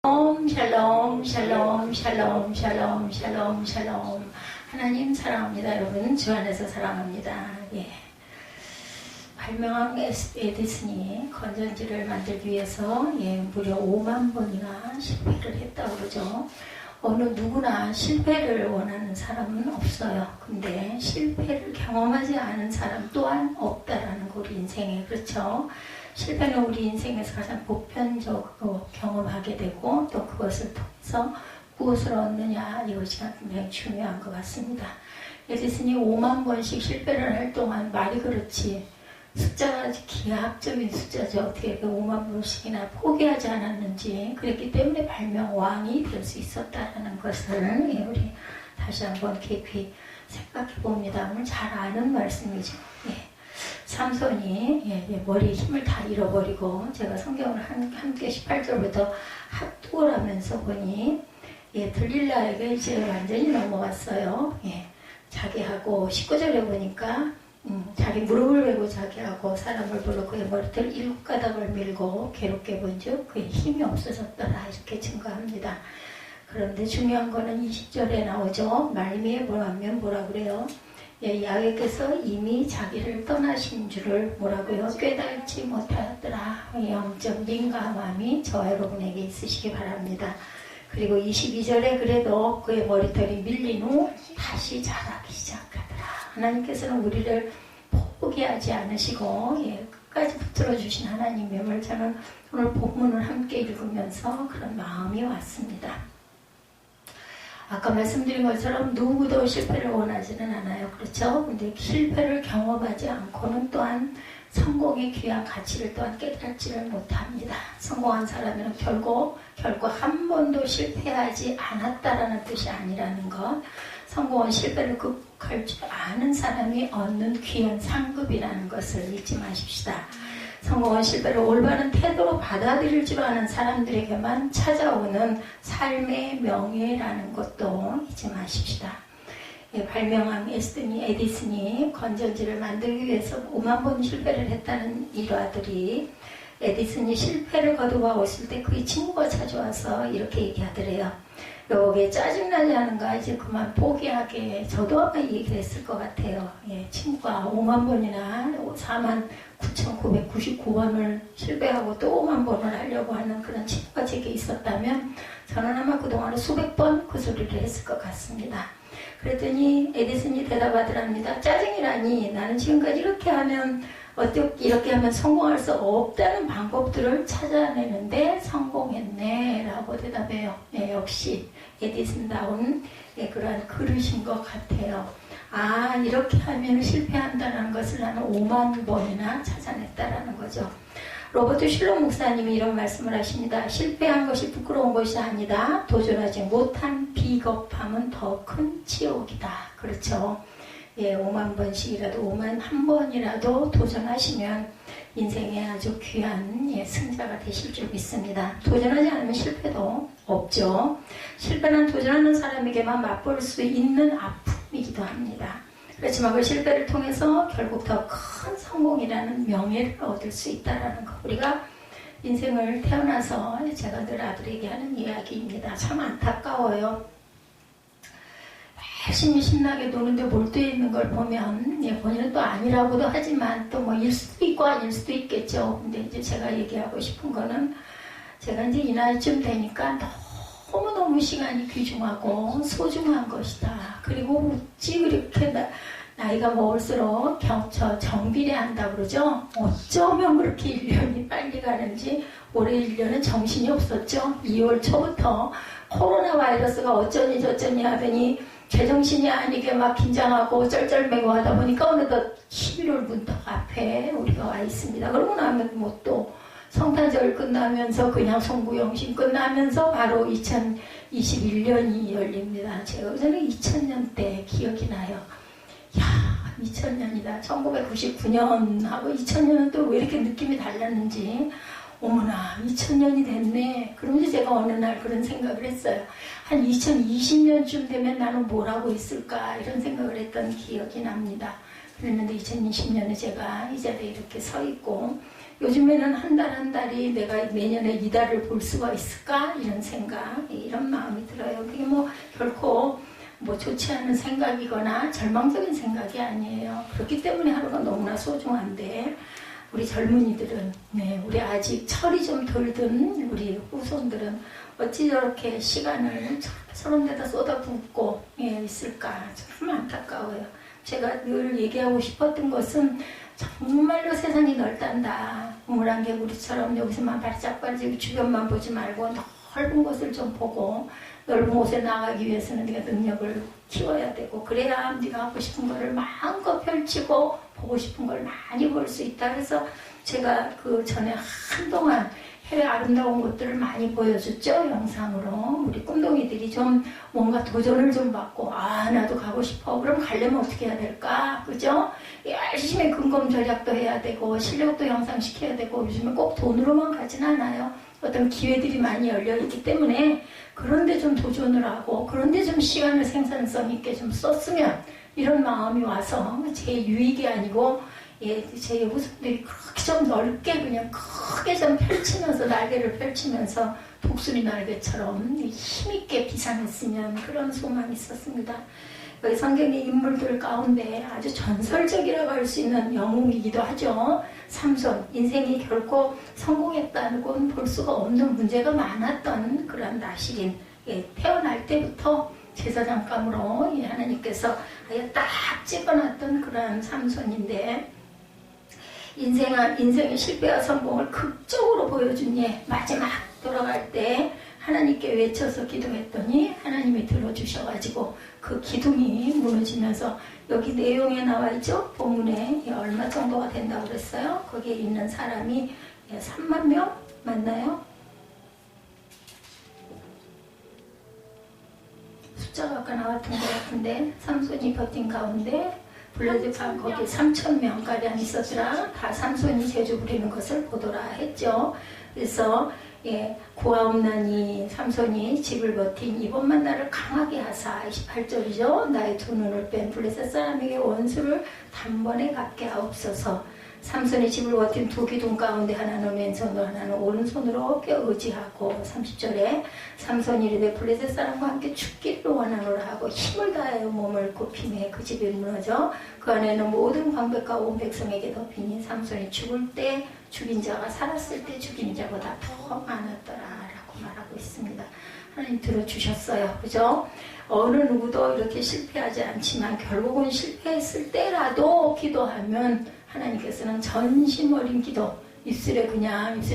샬롬, 샬롬, 샬롬, 샬롬, 샬롬, 샬롬. 하나님 사랑합니다. 여러분, 주 안에서 사랑합니다. 예. 발명왕 에디슨이 건전지를 만들기 위해서 무려 5만 번이나 실패를 했다고 그러죠. 어느 누구나 실패를 원하는 사람은 없어요. 근데 실패를 경험하지 않은 사람 또한 없다라는 거 우리 인생에, 그렇죠? 실패는 우리 인생에서 가장 보편적으로 경험하게 되고 또 그것을 통해서 무엇을 얻느냐, 이것이 굉장히 중요한 것 같습니다. 에디슨이 5만 번씩 실패를 할 동안 말이 그렇지 숫자가 기하학적인 숫자죠. 어떻게 5만 번씩이나 포기하지 않았는지, 그랬기 때문에 발명왕이 될 수 있었다는 것을 우리 다시 한번 깊이 생각해 봅니다. 오늘 잘 아는 말씀이죠. 삼손이 머리에 힘을 다 잃어버리고, 제가 성경을 함께 18절부터 합독을 하면서 보니 들릴라에게 이제 완전히 넘어갔어요. 자기하고 19절에 보니까 자기 무릎을 베고 자기하고 사람을 불러 그의 머리털 7가닥을 밀고 괴롭게 본즉 그의 힘이 없어졌더라, 이렇게 증거합니다. 그런데 중요한 거는 20절에 나오죠. 말미에 뭐라면 뭐라 그래요? 야훼께서 이미 자기를 떠나신 줄을 뭐라고요? 깨닫지 못하였더라. 영적 민감함이 저와 여러분에게 있으시기 바랍니다. 그리고 22절에 그래도 그의 머리털이 밀린 후 다시 자라기 시작하더라. 하나님께서는 우리를 포기하지 않으시고 끝까지 붙들어 주신 하나님임을 저는 오늘 본문을 함께 읽으면서 그런 마음이 왔습니다. 아까 말씀드린 것처럼 누구도 실패를 원하지는 않아요. 그렇죠? 근데 실패를 경험하지 않고는 또한 성공의 귀한 가치를 또한 깨닫지를 못합니다. 성공한 사람은 결국 한 번도 실패하지 않았다라는 뜻이 아니라는 것. 성공은 실패를 극복할 줄 아는 사람이 얻는 귀한 상급이라는 것을 잊지 마십시다. 성공한 실패를 올바른 태도로 받아들일 줄 아는 사람들에게만 찾아오는 삶의 명예라는 것도 잊지 마십시다. 발명왕 에디슨이 건전지를 만들기 위해서 5만 번 실패를 했다는 일화들이, 에디슨이 실패를 거두고 있을 때 그의 친구가 찾아와서 이렇게 얘기하더래요. 여기에 짜증나지 않은가, 이제 그만 포기하게. 저도 아마 이 얘기를 했을 것 같아요. 친구가 5만 번이나 49,999번을 실패하고 또 5만 번을 하려고 하는 그런 친구가 제게 있었다면 저는 아마 그동안에 수백 번 그 소리를 했을 것 같습니다. 그랬더니 에디슨이 대답하더랍니다. 짜증이라니, 나는 지금까지 이렇게 하면 성공할 수 없다는 방법들을 찾아내는데 성공했네 라고 대답해요. 역시 에디슨다운 그러한 그릇인 것 같아요. 아, 이렇게 하면 실패한다는 것을 나는 5만 번이나 찾아냈다라는 거죠. 로버트 슐러 목사님이 이런 말씀을 하십니다. 실패한 것이 부끄러운 것이 아니다. 도전하지 못한 비겁함은 더 큰 치욕이다. 그렇죠. 5만 번씩이라도, 5만 한 번이라도 도전하시면 인생에 아주 귀한 승자가 되실 줄 믿습니다. 도전하지 않으면 실패도 없죠. 실패는 도전하는 사람에게만 맛볼 수 있는 아픔이기도 합니다. 그렇지만 그 실패를 통해서 결국 더 큰 성공이라는 명예를 얻을 수 있다는 것. 우리가 인생을 태어나서 제가 늘 아들에게 하는 이야기입니다. 참 안타까워요. 열심히 신나게 노는데 몰두해 있는 걸 보면 본인은 또 아니라고도 하지만 또 일 수도 있고 아닐 수도 있겠죠. 근데 이제 제가 얘기하고 싶은 거는, 제가 이제 이 나이쯤 되니까 너무너무 시간이 귀중하고 소중한 것이다. 그리고 어찌 그렇게 나이가 먹을수록 정비례한다고 그러죠. 어쩌면 그렇게 1년이 빨리 가는지. 올해 1년은 정신이 없었죠. 2월 초부터 코로나 바이러스가 어쩌니 저쩌니 하더니 제정신이 아니게 막 긴장하고 쩔쩔매고 하다 보니까 어느덧 11월 문턱 앞에 우리가 와 있습니다. 그러고 나면 또 성탄절 끝나면서 그냥 송구영신 끝나면서 바로 2021년이 열립니다. 제가 그전에 2000년 때 기억이 나요. 2000년이다. 1999년하고 2000년은 또 왜 이렇게 느낌이 달랐는지. 어머나, 2000년이 됐네. 그러면서 제가 어느 날 그런 생각을 했어요. 한 2020년쯤 되면 나는 뭘 하고 있을까, 이런 생각을 했던 기억이 납니다. 그랬는데 2020년에 제가 이 자리에 이렇게 서 있고, 요즘에는 한 달 한 달이 내가 내년에 이달을 볼 수가 있을까? 이런 생각, 이런 마음이 들어요. 그게 뭐 결코 뭐 좋지 않은 생각이거나 절망적인 생각이 아니에요. 그렇기 때문에 하루가 너무나 소중한데 우리 젊은이들은, 네, 우리 아직 철이 좀 덜 든 우리 후손들은 어찌 저렇게 시간을 저런 데다 쏟아붓고 있을까? 참 안타까워요. 제가 늘 얘기하고 싶었던 것은 정말로 세상이 넓단다. 우물안개구리처럼 여기서만 바짝바짝 주변만 보지 말고 넓은 곳을 좀 보고 넓은 곳에 나가기 위해서는 네가 능력을 키워야 되고 그래야 네가 하고 싶은 거를 마음껏 펼치고 보고 싶은 걸 많이 볼 수 있다. 그래서 제가 그 전에 한동안 해외 아름다운 곳들을 많이 보여줬죠. 영상으로. 우리 꿈동이들이 좀 뭔가 도전을 좀 받고 나도 가고 싶어. 그럼 가려면 어떻게 해야 될까? 그죠? 열심히 근검 절약도 해야 되고 실력도 향상시켜야 되고 요즘에 꼭 돈으로만 가진 않아요. 어떤 기회들이 많이 열려있기 때문에 그런데 좀 도전을 하고 그런데 좀 시간을 생산성 있게 좀 썼으면 이런 마음이 와서 제 유익이 아니고 제 후손들이 그렇게 좀 넓게 그냥 크게 좀 펼치면서 날개를 펼치면서 독수리 날개처럼 힘있게 비상했으면 그런 소망이 있었습니다. 여기 성경의 인물들 가운데 아주 전설적이라고 할 수 있는 영웅이기도 하죠. 삼손, 인생이 결코 성공했다는 건 볼 수가 없는 문제가 많았던 그런 나실인, 태어날 때부터 제사장감으로 하나님께서 아예 딱 집어놨던 그런 삼손인데 인생의 실패와 성공을 극적으로 보여준 마지막 돌아갈 때 하나님께 외쳐서 기도했더니 하나님이 들어주셔가지고 그 기둥이 무너지면서 여기 내용에 나와 있죠? 본문에 얼마 정도가 된다고 그랬어요? 거기에 있는 사람이 3만 명 맞나요? 숫자가 아까 나왔던 것 같은데 삼손이 버틴 가운데 블레드가 거기 3,000명가량 있었더라. 다 삼손이 제주 부리는 것을 보더라 했죠. 그래서 고아옵나니 삼손이 집을 버틴 이번만 나를 강하게 하사 28절이죠. 나의 두 눈을 뺀 블레셋 사람에게 원수를 단번에 갚게 하옵소서. 삼손이 집을 버틴 두 기둥 가운데 하나는 왼손으로 하나는 오른손으로 어깨 의지하고 30절에 삼손이 이르되 블레셋 사람과 함께 죽기를 원하노라 하고 힘을 다하여 몸을 굽히매 그 집이 무너져 그 안에는 모든 광백과 온 백성에게 덮이니 삼손이 죽을 때 죽인 자가 살았을 때 죽인 자보다 더 많았더라 라고 말하고 있습니다. 하나님 들어주셨어요. 그죠? 어느 누구도 이렇게 실패하지 않지만 결국은 실패했을 때라도 기도하면 하나님께서는 전심 어린 기도, 입술에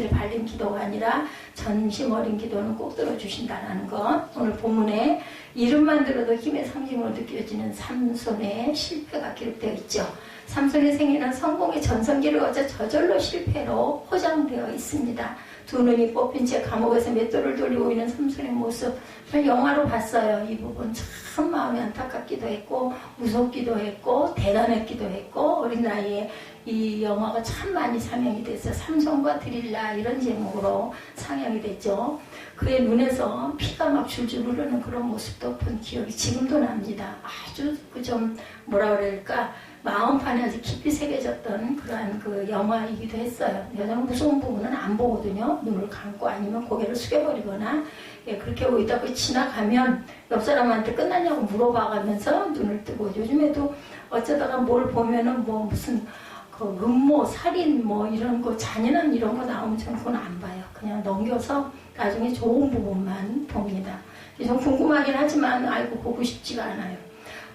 발린 기도가 아니라 전심 어린 기도는 꼭 들어주신다는 것. 오늘 본문에 이름만 들어도 힘의 상징으로 느껴지는 삼손의 실패가 기록되어 있죠. 삼손의 생애는 성공의 전성기를 거쳐 저절로 실패로 포장되어 있습니다. 두 눈이 뽑힌 채 감옥에서 맷돌을 돌리고 있는 삼손의 모습, 영화로 봤어요. 이 부분 참 마음이 안타깝기도 했고 무섭기도 했고 대단했기도 했고 어린 나이에 이 영화가 참 많이 상영이 됐어요. 삼손과 드릴라 이런 제목으로 상영이 됐죠. 그의 눈에서 피가 막 줄줄 흐르는 그런 모습도 본 기억이 지금도 납니다. 아주 좀 뭐라 그럴까 마음판에 아주 깊이 새겨졌던 그러한 그 영화이기도 했어요. 여자는 무서운 부분은 안 보거든요. 눈을 감고 아니면 고개를 숙여버리거나 그렇게 하고 있다가 지나가면 옆 사람한테 끝났냐고 물어봐가면서 눈을 뜨고 요즘에도 어쩌다가 뭘 보면은 뭐 무슨 그 음모, 살인 뭐 이런 거 잔인한 이런 거 나오면 저는 그건 안 봐요. 그냥 넘겨서 나중에 좋은 부분만 봅니다. 좀 궁금하긴 하지만 아이고 보고 싶지가 않아요.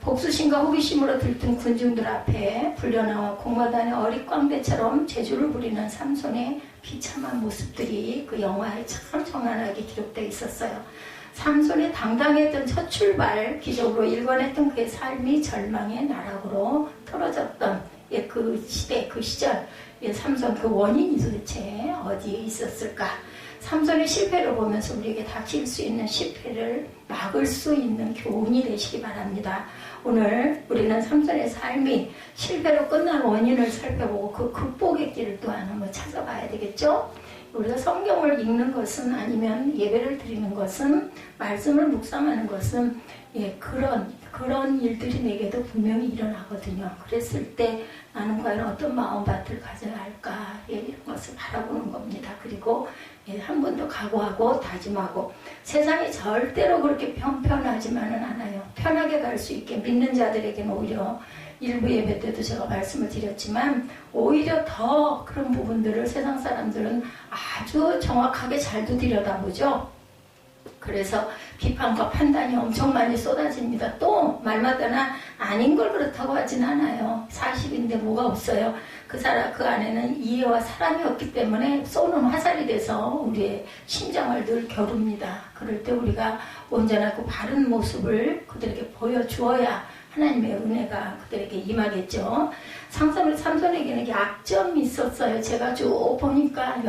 복수심과 호기심으로 들뜬 군중들 앞에 불려나와 공마단의 어릿광대처럼 재주를 부리는 삼손의 비참한 모습들이 그 영화에 참 정연하게 기록되어 있었어요. 삼손의 당당했던 첫 출발 기적으로 일관했던 그의 삶이 절망의 나락으로 떨어졌던 그 시대, 그 시절 삼손 그 원인이 도대체 어디에 있었을까? 삼손의 실패를 보면서 우리에게 닥칠 수 있는 실패를 막을 수 있는 교훈이 되시기 바랍니다. 오늘 우리는 삼손의 삶이 실패로 끝난 원인을 살펴보고 그 극복의 길을 또한 한번 찾아봐야 되겠죠? 우리가 성경을 읽는 것은 아니면 예배를 드리는 것은 말씀을 묵상하는 것은 그런 일들이 내게도 분명히 일어나거든요. 그랬을 때 나는 과연 어떤 마음밭을 가져야 할까 이런 것을 바라보는 겁니다. 그리고 한 번 더 각오하고 다짐하고 세상이 절대로 그렇게 편하지만은 않아요. 편하게 갈 수 있게 믿는 자들에게는 오히려 일부 예배 때도 제가 말씀을 드렸지만 오히려 더 그런 부분들을 세상 사람들은 아주 정확하게 잘도 들여다보죠. 그래서 비판과 판단이 엄청 많이 쏟아집니다. 또 말마다나 아닌 걸 그렇다고 하진 않아요. 사실인데 뭐가 없어요. 그 안에는 이해와 사랑이 없기 때문에 쏘는 화살이 돼서 우리의 심장을 늘 겨룹니다. 그럴 때 우리가 온전하고 바른 모습을 그들에게 보여주어야 하나님의 은혜가 그들에게 임하겠죠. 삼손에게는 약점이 있었어요. 제가 쭉 보니까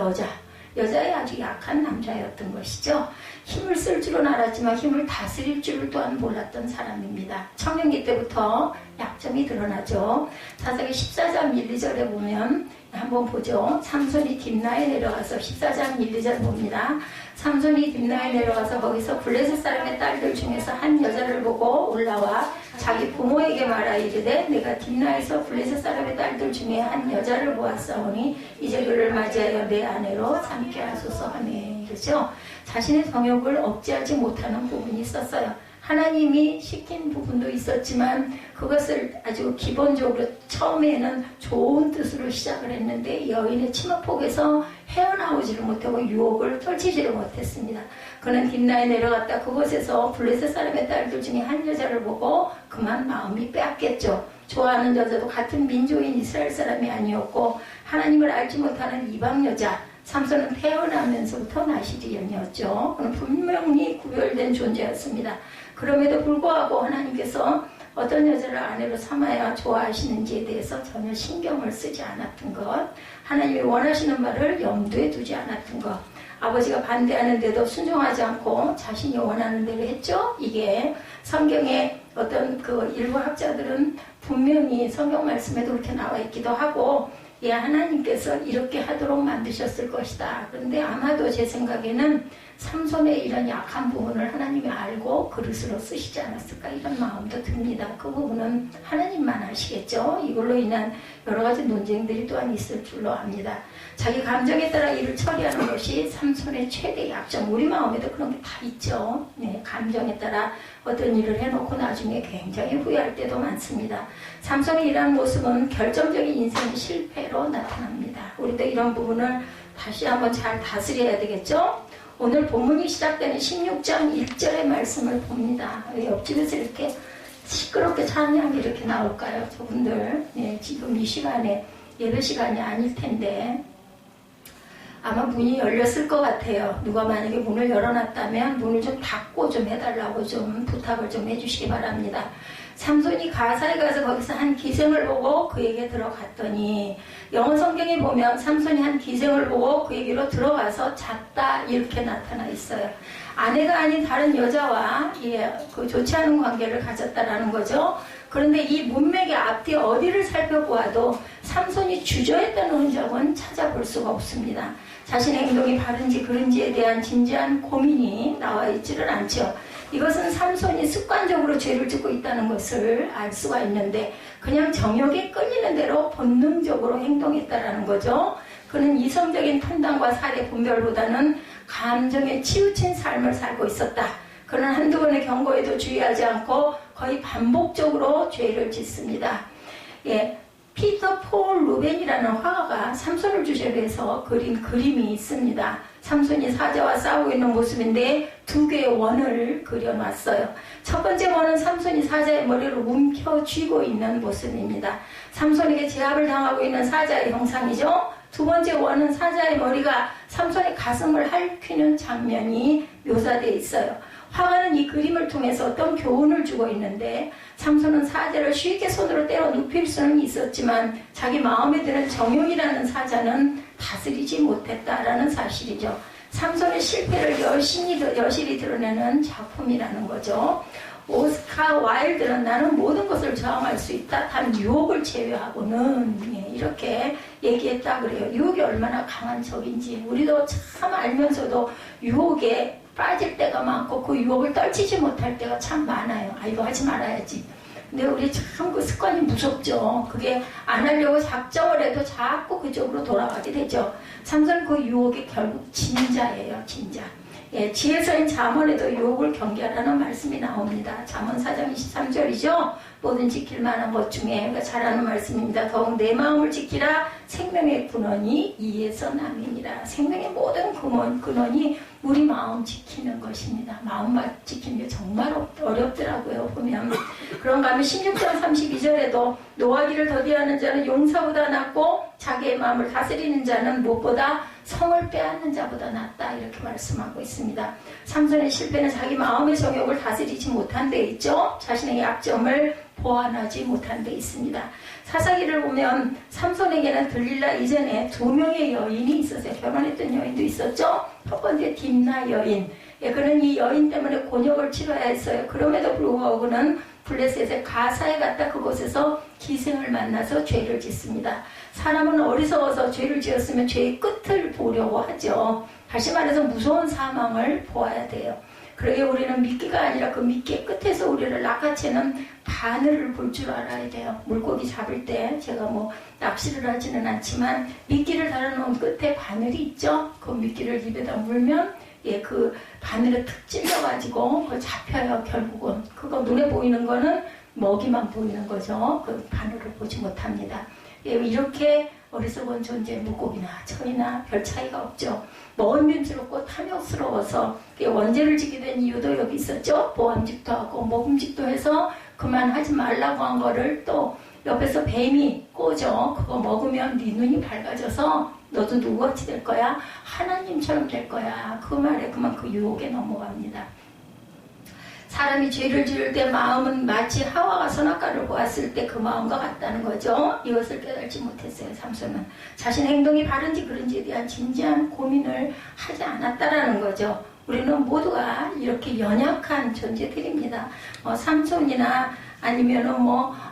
여자의 아주 약한 남자였던 것이죠. 힘을 쓸 줄은 알았지만 힘을 다스릴 줄을 또한 몰랐던 사람입니다. 청년기 때부터 약점이 드러나죠. 사사기 14장 1, 2절에 보면 한번 보죠. 삼손이 딥나에 내려가서 14장 1, 2절 봅니다. 삼손이 딥나에 내려가서 거기서 블레셋 사람의 딸들 중에서 한 여자를 보고 올라와 자기 부모에게 말하 이르되 내가 딥나에서 블레셋 사람의 딸들 중에 한 여자를 보았사오니 이제 그를 맞이하여 내 아내로 삼게 하소서 하네. 그렇죠? 자신의 성욕을 억제하지 못하는 부분이 있었어요. 하나님이 시킨 부분도 있었지만 그것을 아주 기본적으로 처음에는 좋은 뜻으로 시작을 했는데 여인의 치마폭에서 헤어나오지를 못하고 유혹을 떨치지를 못했습니다. 그는 딥나에 내려갔다 그곳에서 블레셋 사람의 딸들 중에 한 여자를 보고 그만 마음이 빼앗겼죠. 좋아하는 여자도 같은 민족인 이스라엘 사람이 아니었고 하나님을 알지 못하는 이방 여자. 삼손은 태어나면서부터 나시리언이었죠. 그는 분명히 구별된 존재였습니다. 그럼에도 불구하고 하나님께서 어떤 여자를 아내로 삼아야 좋아하시는지에 대해서 전혀 신경을 쓰지 않았던 것, 하나님이 원하시는 말을 염두에 두지 않았던 것, 아버지가 반대하는데도 순종하지 않고 자신이 원하는 대로 했죠. 이게 성경에 어떤 그 일부 학자들은 분명히 성경 말씀에도 그렇게 나와 있기도 하고 하나님께서 이렇게 하도록 만드셨을 것이다. 그런데 아마도 제 생각에는 삼손의 이런 약한 부분을 하나님이 알고 그릇으로 쓰시지 않았을까 이런 마음도 듭니다. 그 부분은 하나님만 아시겠죠. 이걸로 인한 여러 가지 논쟁들이 또한 있을 줄로 압니다. 자기 감정에 따라 일을 처리하는 것이 삼손의 최대 약점. 우리 마음에도 그런 게 다 있죠. 감정에 따라 어떤 일을 해놓고 나중에 굉장히 후회할 때도 많습니다. 삼손의 이러한 모습은 결정적인 인생의 실패로 나타납니다. 우리도 이런 부분을 다시 한번 잘 다스려야 되겠죠? 오늘 본문이 시작되는 16장 1절의 말씀을 봅니다. 왜 옆집에서 이렇게 시끄럽게 찬양이 이렇게 나올까요? 저분들 지금 이 시간에 예배 시간이 아닐 텐데 아마 문이 열렸을 것 같아요. 누가 만약에 문을 열어놨다면 문을 좀 닫고 좀 해달라고 좀 부탁을 좀 해주시기 바랍니다. 삼손이 가사에 가서 거기서 한 기생을 보고 그에게 들어갔더니 영어 성경에 보면 삼손이 한 기생을 보고 그에게로 들어가서 잤다 이렇게 나타나 있어요. 아내가 아닌 다른 여자와 그 좋지 않은 관계를 가졌다라는 거죠. 그런데 이 문맥의 앞뒤 어디를 살펴보아도 삼손이 주저했다는 흔적은 찾아볼 수가 없습니다. 자신의 행동이 바른지 그른지에 대한 진지한 고민이 나와 있지를 않죠. 이것은 삼손이 습관적으로 죄를 짓고 있다는 것을 알 수가 있는데 그냥 정욕에 끌리는 대로 본능적으로 행동했다라는 거죠. 그는 이성적인 판단과 사례 분별보다는 감정에 치우친 삶을 살고 있었다. 그는 한두 번의 경고에도 주의하지 않고 거의 반복적으로 죄를 짓습니다. 피터 폴 루벤이라는 화가가 삼손을 주제로 해서 그린 그림이 있습니다. 삼손이 사자와 싸우고 있는 모습인데 두 개의 원을 그려놨어요. 첫 번째 원은 삼손이 사자의 머리를 움켜쥐고 있는 모습입니다. 삼손에게 제압을 당하고 있는 사자의 형상이죠. 두 번째 원은 사자의 머리가 삼손의 가슴을 핥히는 장면이 묘사되어 있어요. 화가는 이 그림을 통해서 어떤 교훈을 주고 있는데 삼손은 사자를 쉽게 손으로 때려 눕힐 수는 있었지만 자기 마음에 드는 정욕이라는 사자는 다스리지 못했다라는 사실이죠. 삼손의 실패를 여실히 드러내는 작품이라는 거죠. 오스카 와일드는 나는 모든 것을 저항할 수 있다. 단 유혹을 제외하고는 이렇게 얘기했다 그래요. 유혹이 얼마나 강한 적인지 우리도 참 알면서도 유혹에 빠질 때가 많고 그 유혹을 떨치지 못할 때가 참 많아요. 아 이거 하지 말아야지. 근데 우리 참 그 습관이 무섭죠. 그게 안 하려고 작정을 해도 자꾸 그쪽으로 돌아가게 되죠. 삼손 그 유혹이 결국 진자예요. 진자. 예, 지혜서인 잠언에도 유혹을 경계하라는 말씀이 나옵니다. 잠언 4장 23절이죠. 뭐든 지킬 만한 것 중에 잘 아는 말씀입니다. 더욱 내 마음을 지키라. 생명의 근원이 이에서 남이니라. 생명의 모든 근원이 우리 마음 지키는 것입니다. 마음만 지키는 게 정말 어렵더라고요. 보면 그런가 하면 16장 32절에도 노하기를 더디하는 자는 용사보다 낫고 자기의 마음을 다스리는 자는 무엇보다 성을 빼앗는 자보다 낫다 이렇게 말씀하고 있습니다. 삼손의 실패는 자기 마음의 정욕을 다스리지 못한 데 있죠. 자신의 약점을 보완하지 못한 데 있습니다. 사사기를 보면 삼손에게는 들릴라 이전에 2명의 여인이 있었어요. 결혼했던 여인도 있었죠. 첫 번째 딥나 여인. 예, 그는 이 여인 때문에 곤욕을 치러야 했어요. 그럼에도 불구하고 그는 블레셋의 가사에 갔다 그곳에서 기생을 만나서 죄를 짓습니다. 사람은 어리석어서 죄를 지었으면 죄의 끝을 보려고 하죠. 다시 말해서 무서운 사망을 보아야 돼요. 그러게 우리는 미끼가 아니라 그 미끼의 끝에서 우리를 낚아채는 바늘을 볼 줄 알아야 돼요. 물고기 잡을 때 제가 뭐 낚시를 하지는 않지만 미끼를 달아놓은 끝에 바늘이 있죠. 그 미끼를 입에다 물면 예, 그 바늘에 툭 찔려가지고 그걸 잡혀요. 결국은 그거 눈에 보이는 거는 먹이만 보이는 거죠. 그 바늘을 보지 못합니다. 예, 이렇게 어리석은 존재 물고기나 저희나 별 차이가 없죠. 먹음직스럽고 탐욕스러워서 원죄를 짓게 된 이유도 여기 있었죠. 보암직도 하고 먹음직도 해서 그만하지 말라고 한 거를 또 옆에서 뱀이 꼬죠. 그거 먹으면 네 눈이 밝아져서 너도 누구같이 될 거야? 하나님처럼 될 거야. 그 말에 그만 그 유혹에 넘어갑니다. 사람이 죄를 지을 때 마음은 마치 하와가 선악과를 보았을 때 그 마음과 같다는 거죠. 이것을 깨달지 못했어요. 삼손은 자신의 행동이 바른지 그른지에 대한 진지한 고민을 하지 않았다라는 거죠. 우리는 모두가 이렇게 연약한 존재들입니다. 삼손이나 아니면은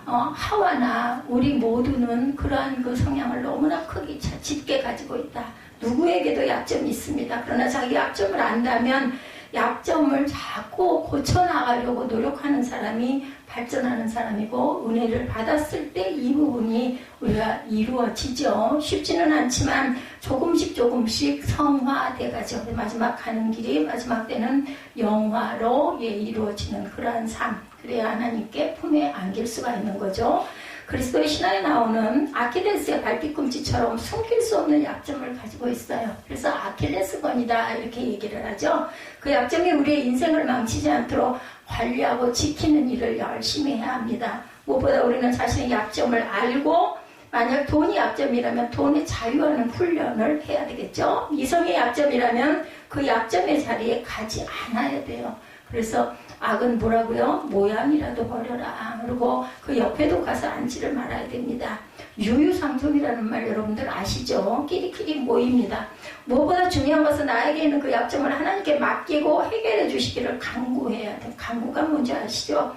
하와나 우리 모두는 그러한 그 성향을 너무나 크게 짙게 가지고 있다. 누구에게도 약점이 있습니다. 그러나 자기 약점을 안다면 약점을 자꾸 고쳐나가려고 노력하는 사람이 발전하는 사람이고 은혜를 받았을 때 이 부분이 우리가 이루어지죠. 쉽지는 않지만 조금씩 성화돼가죠. 마지막 가는 길이 마지막 때는 영화로 이루어지는 그러한 삶. 그래야 하나님께 품에 안길 수가 있는 거죠. 그리스도의 신앙에 나오는 아킬레스의 발뒤꿈치처럼 숨길 수 없는 약점을 가지고 있어요. 그래서 아킬레스건이다 이렇게 얘기를 하죠. 그 약점이 우리의 인생을 망치지 않도록 관리하고 지키는 일을 열심히 해야 합니다. 무엇보다 우리는 자신의 약점을 알고 만약 돈이 약점이라면 돈의 자유하는 훈련을 해야 되겠죠. 이성의 약점이라면 그 약점의 자리에 가지 않아야 돼요. 그래서 악은 뭐라고요? 모양이라도 버려라. 그리고 그 옆에도 가서 앉지를 말아야 됩니다. 유유상종이라는 말 여러분들 아시죠? 끼리끼리 모입니다. 무엇보다 중요한 것은 나에게 있는 그 약점을 하나님께 맡기고 해결해 주시기를 간구해야 돼요. 간구가 뭔지 아시죠?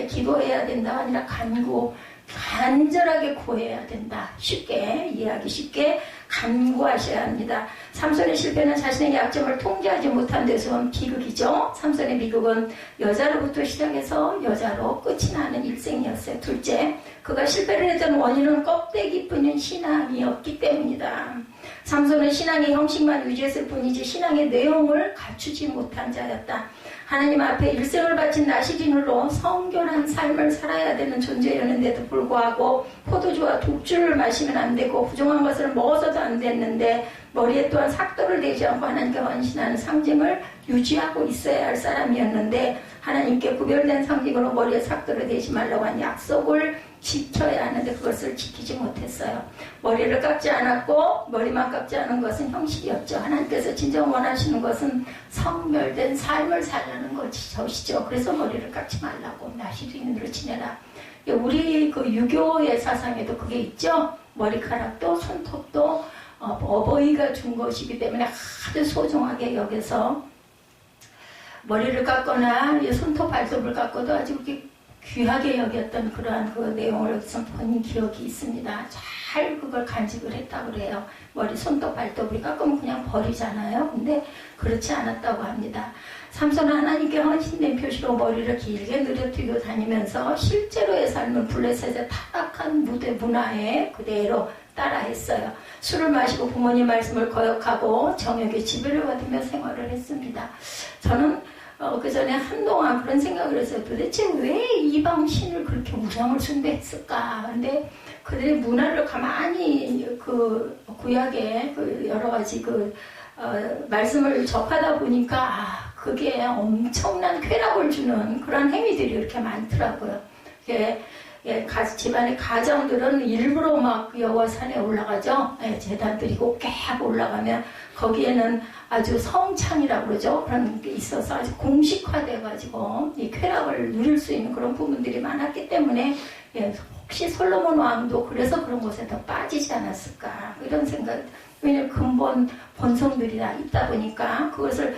기도해야 된다가 아니라 간절하게 구해야 된다. 쉽게 이해하기 쉽게 간구하셔야 합니다. 삼손의 실패는 자신의 약점을 통제하지 못한 데서 온 비극이죠. 삼손의 비극은 여자로부터 시작해서 여자로 끝이 나는 일생이었어요. 둘째, 그가 실패를 했던 원인은 껍데기뿐인 신앙이었기 때문이다. 삼손은 신앙의 형식만 유지했을 뿐이지 신앙의 내용을 갖추지 못한 자였다. 하나님 앞에 일생을 바친 나시린으로 성결한 삶을 살아야 되는 존재였는데도 불구하고 포도주와 독주를 마시면 안 되고 부정한 것을 먹어서도 안 됐는데 머리에 또한 삭도를 대지 않고 하나님께 헌신하는 상징을 유지하고 있어야 할 사람이었는데 하나님께 구별된 상징으로 머리에 삭도를 대지 말라고 한 약속을 지켜야 하는데 그것을 지키지 못했어요. 머리를 깎지 않았고 머리만 깎지 않은 것은 형식이었죠. 하나님께서 진정 원하시는 것은 성별된 삶을 살라는 것이죠. 그래서 머리를 깎지 말라고 나시린으로 지내라. 우리 그 유교의 사상에도 그게 있죠. 머리카락도 손톱도 어버이가 준 것이기 때문에 아주 소중하게 여겨서 머리를 깎거나 손톱 발톱을 깎고도 아주 그렇게 귀하게 여겼던 그러한 그 내용을 여기서 본 기억이 있습니다. 잘 그걸 간직을 했다고 그래요. 머리 손톱 발톱을 깎으면 그냥 버리잖아요. 근데 그렇지 않았다고 합니다. 삼손은 하나님께 헌신된 표시로 머리를 길게 늘어뜨리고 다니면서 실제로의 삶을 블레셋의 타락한 무대 문화에 그대로 따라했어요. 술을 마시고 부모님 말씀을 거역하고 정욕의 지배를 받으며 생활을 했습니다. 저는 그 전에 한동안 그런 생각을 했어요. 도대체 왜 이방 신을 그렇게 우상을 숭배했을까? 근데 그들의 문화를 가만히 그 구약의 그 여러 가지 말씀을 접하다 보니까 그게 엄청난 쾌락을 주는 그런 행위들이 이렇게 많더라고요. 집안의 가정들은 일부러 막 여호와 산에 올라가죠. 제단 드리고 깨 하고 올라가면 거기에는 아주 성찬이라고 그러죠. 그런 게 있어서 아주 공식화돼가지고 이 쾌락을 누릴 수 있는 그런 부분들이 많았기 때문에 혹시 솔로몬 왕도 그래서 그런 곳에 더 빠지지 않았을까 이런 생각. 왜냐하면 근본 본성들이 다 있다 보니까 그것을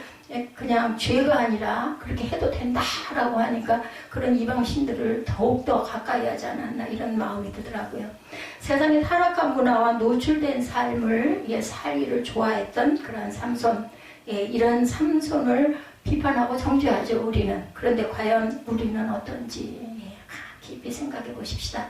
그냥 죄가 아니라 그렇게 해도 된다라고 하니까 그런 이방신들을 더욱더 가까이 하지 않았나 이런 마음이 들더라고요. 세상의 타락한 문화와 노출된 삶을 살기를 좋아했던 그런 삼손, 이런 삼손을 비판하고 정죄하죠. 우리는. 그런데 과연 우리는 어떤지 깊이 생각해 보십시다.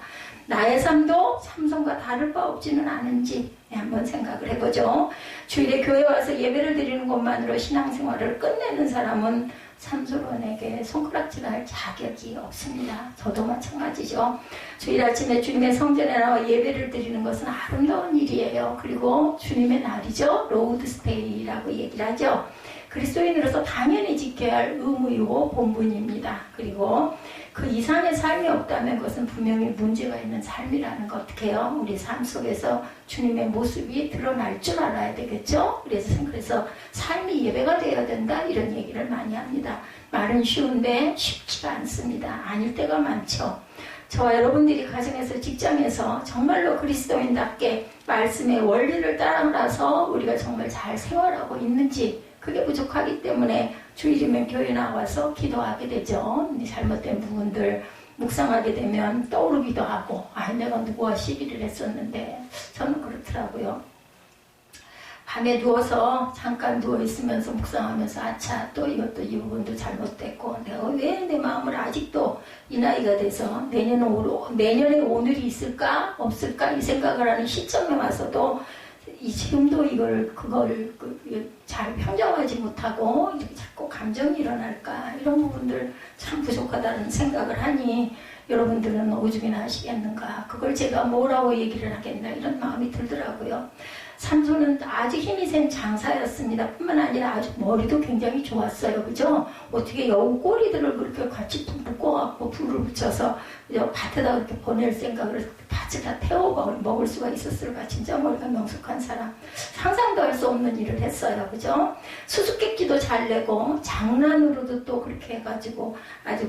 나의 삶도 삼손과 다를 바 없지는 않은지 한번 생각을 해보죠. 주일에 교회 와서 예배를 드리는 것만으로 신앙생활을 끝내는 사람은 삼손에게 손가락질할 자격이 없습니다. 저도 마찬가지죠. 주일 아침에 주님의 성전에 나와 예배를 드리는 것은 아름다운 일이에요. 그리고 주님의 날이죠. 로드스테이라고 얘기를 하죠. 그리스도인으로서 당연히 지켜야 할 의무이고 본분입니다. 그리고 그 이상의 삶이 없다면 그것은 분명히 문제가 있는 삶이라는 거 어떻게 해요? 우리 삶 속에서 주님의 모습이 드러날 줄 알아야 되겠죠? 그래서 삶이 예배가 되어야 된다 이런 얘기를 많이 합니다. 말은 쉬운데 쉽지가 않습니다. 아닐 때가 많죠. 저와 여러분들이 가정에서 직장에서 정말로 그리스도인답게 말씀의 원리를 따라서 우리가 정말 잘 생활하고 있는지 그게 부족하기 때문에 주일이면 교회 나와서 기도하게 되죠. 잘못된 부분들 묵상하게 되면 떠오르기도 하고 내가 누구와 시비를 했었는데 저는 그렇더라고요. 밤에 누워서 잠깐 누워있으면서 묵상하면서 또 이것도 이 부분도 잘못됐고 내가 왜 내 마음을 아직도 이 나이가 돼서 내년에 오늘이 있을까 없을까 이 생각을 하는 시점에 와서도 지금도 그걸 잘 평정하지 못하고 이렇게 자꾸 감정이 일어날까 이런 부분들 참 부족하다는 생각을 하니 여러분들은 오죽이나 하시겠는가 그걸 제가 뭐라고 얘기를 하겠나 이런 마음이 들더라고요. 삼손은 아주 힘이 센 장사였습니다. 뿐만 아니라 아주 머리도 굉장히 좋았어요. 그죠? 어떻게 여우 꼬리들을 그렇게 같이 묶어갖고 불을 붙여서 밭에다 그렇게 보낼 생각을 해서 밭을 다 태워 먹을 수가 있었을까? 진짜 머리가 명석한 사람. 상상도 할 수 없는 일을 했어요. 그죠? 수수께끼도 잘 내고 장난으로도 또 그렇게 해가지고 아주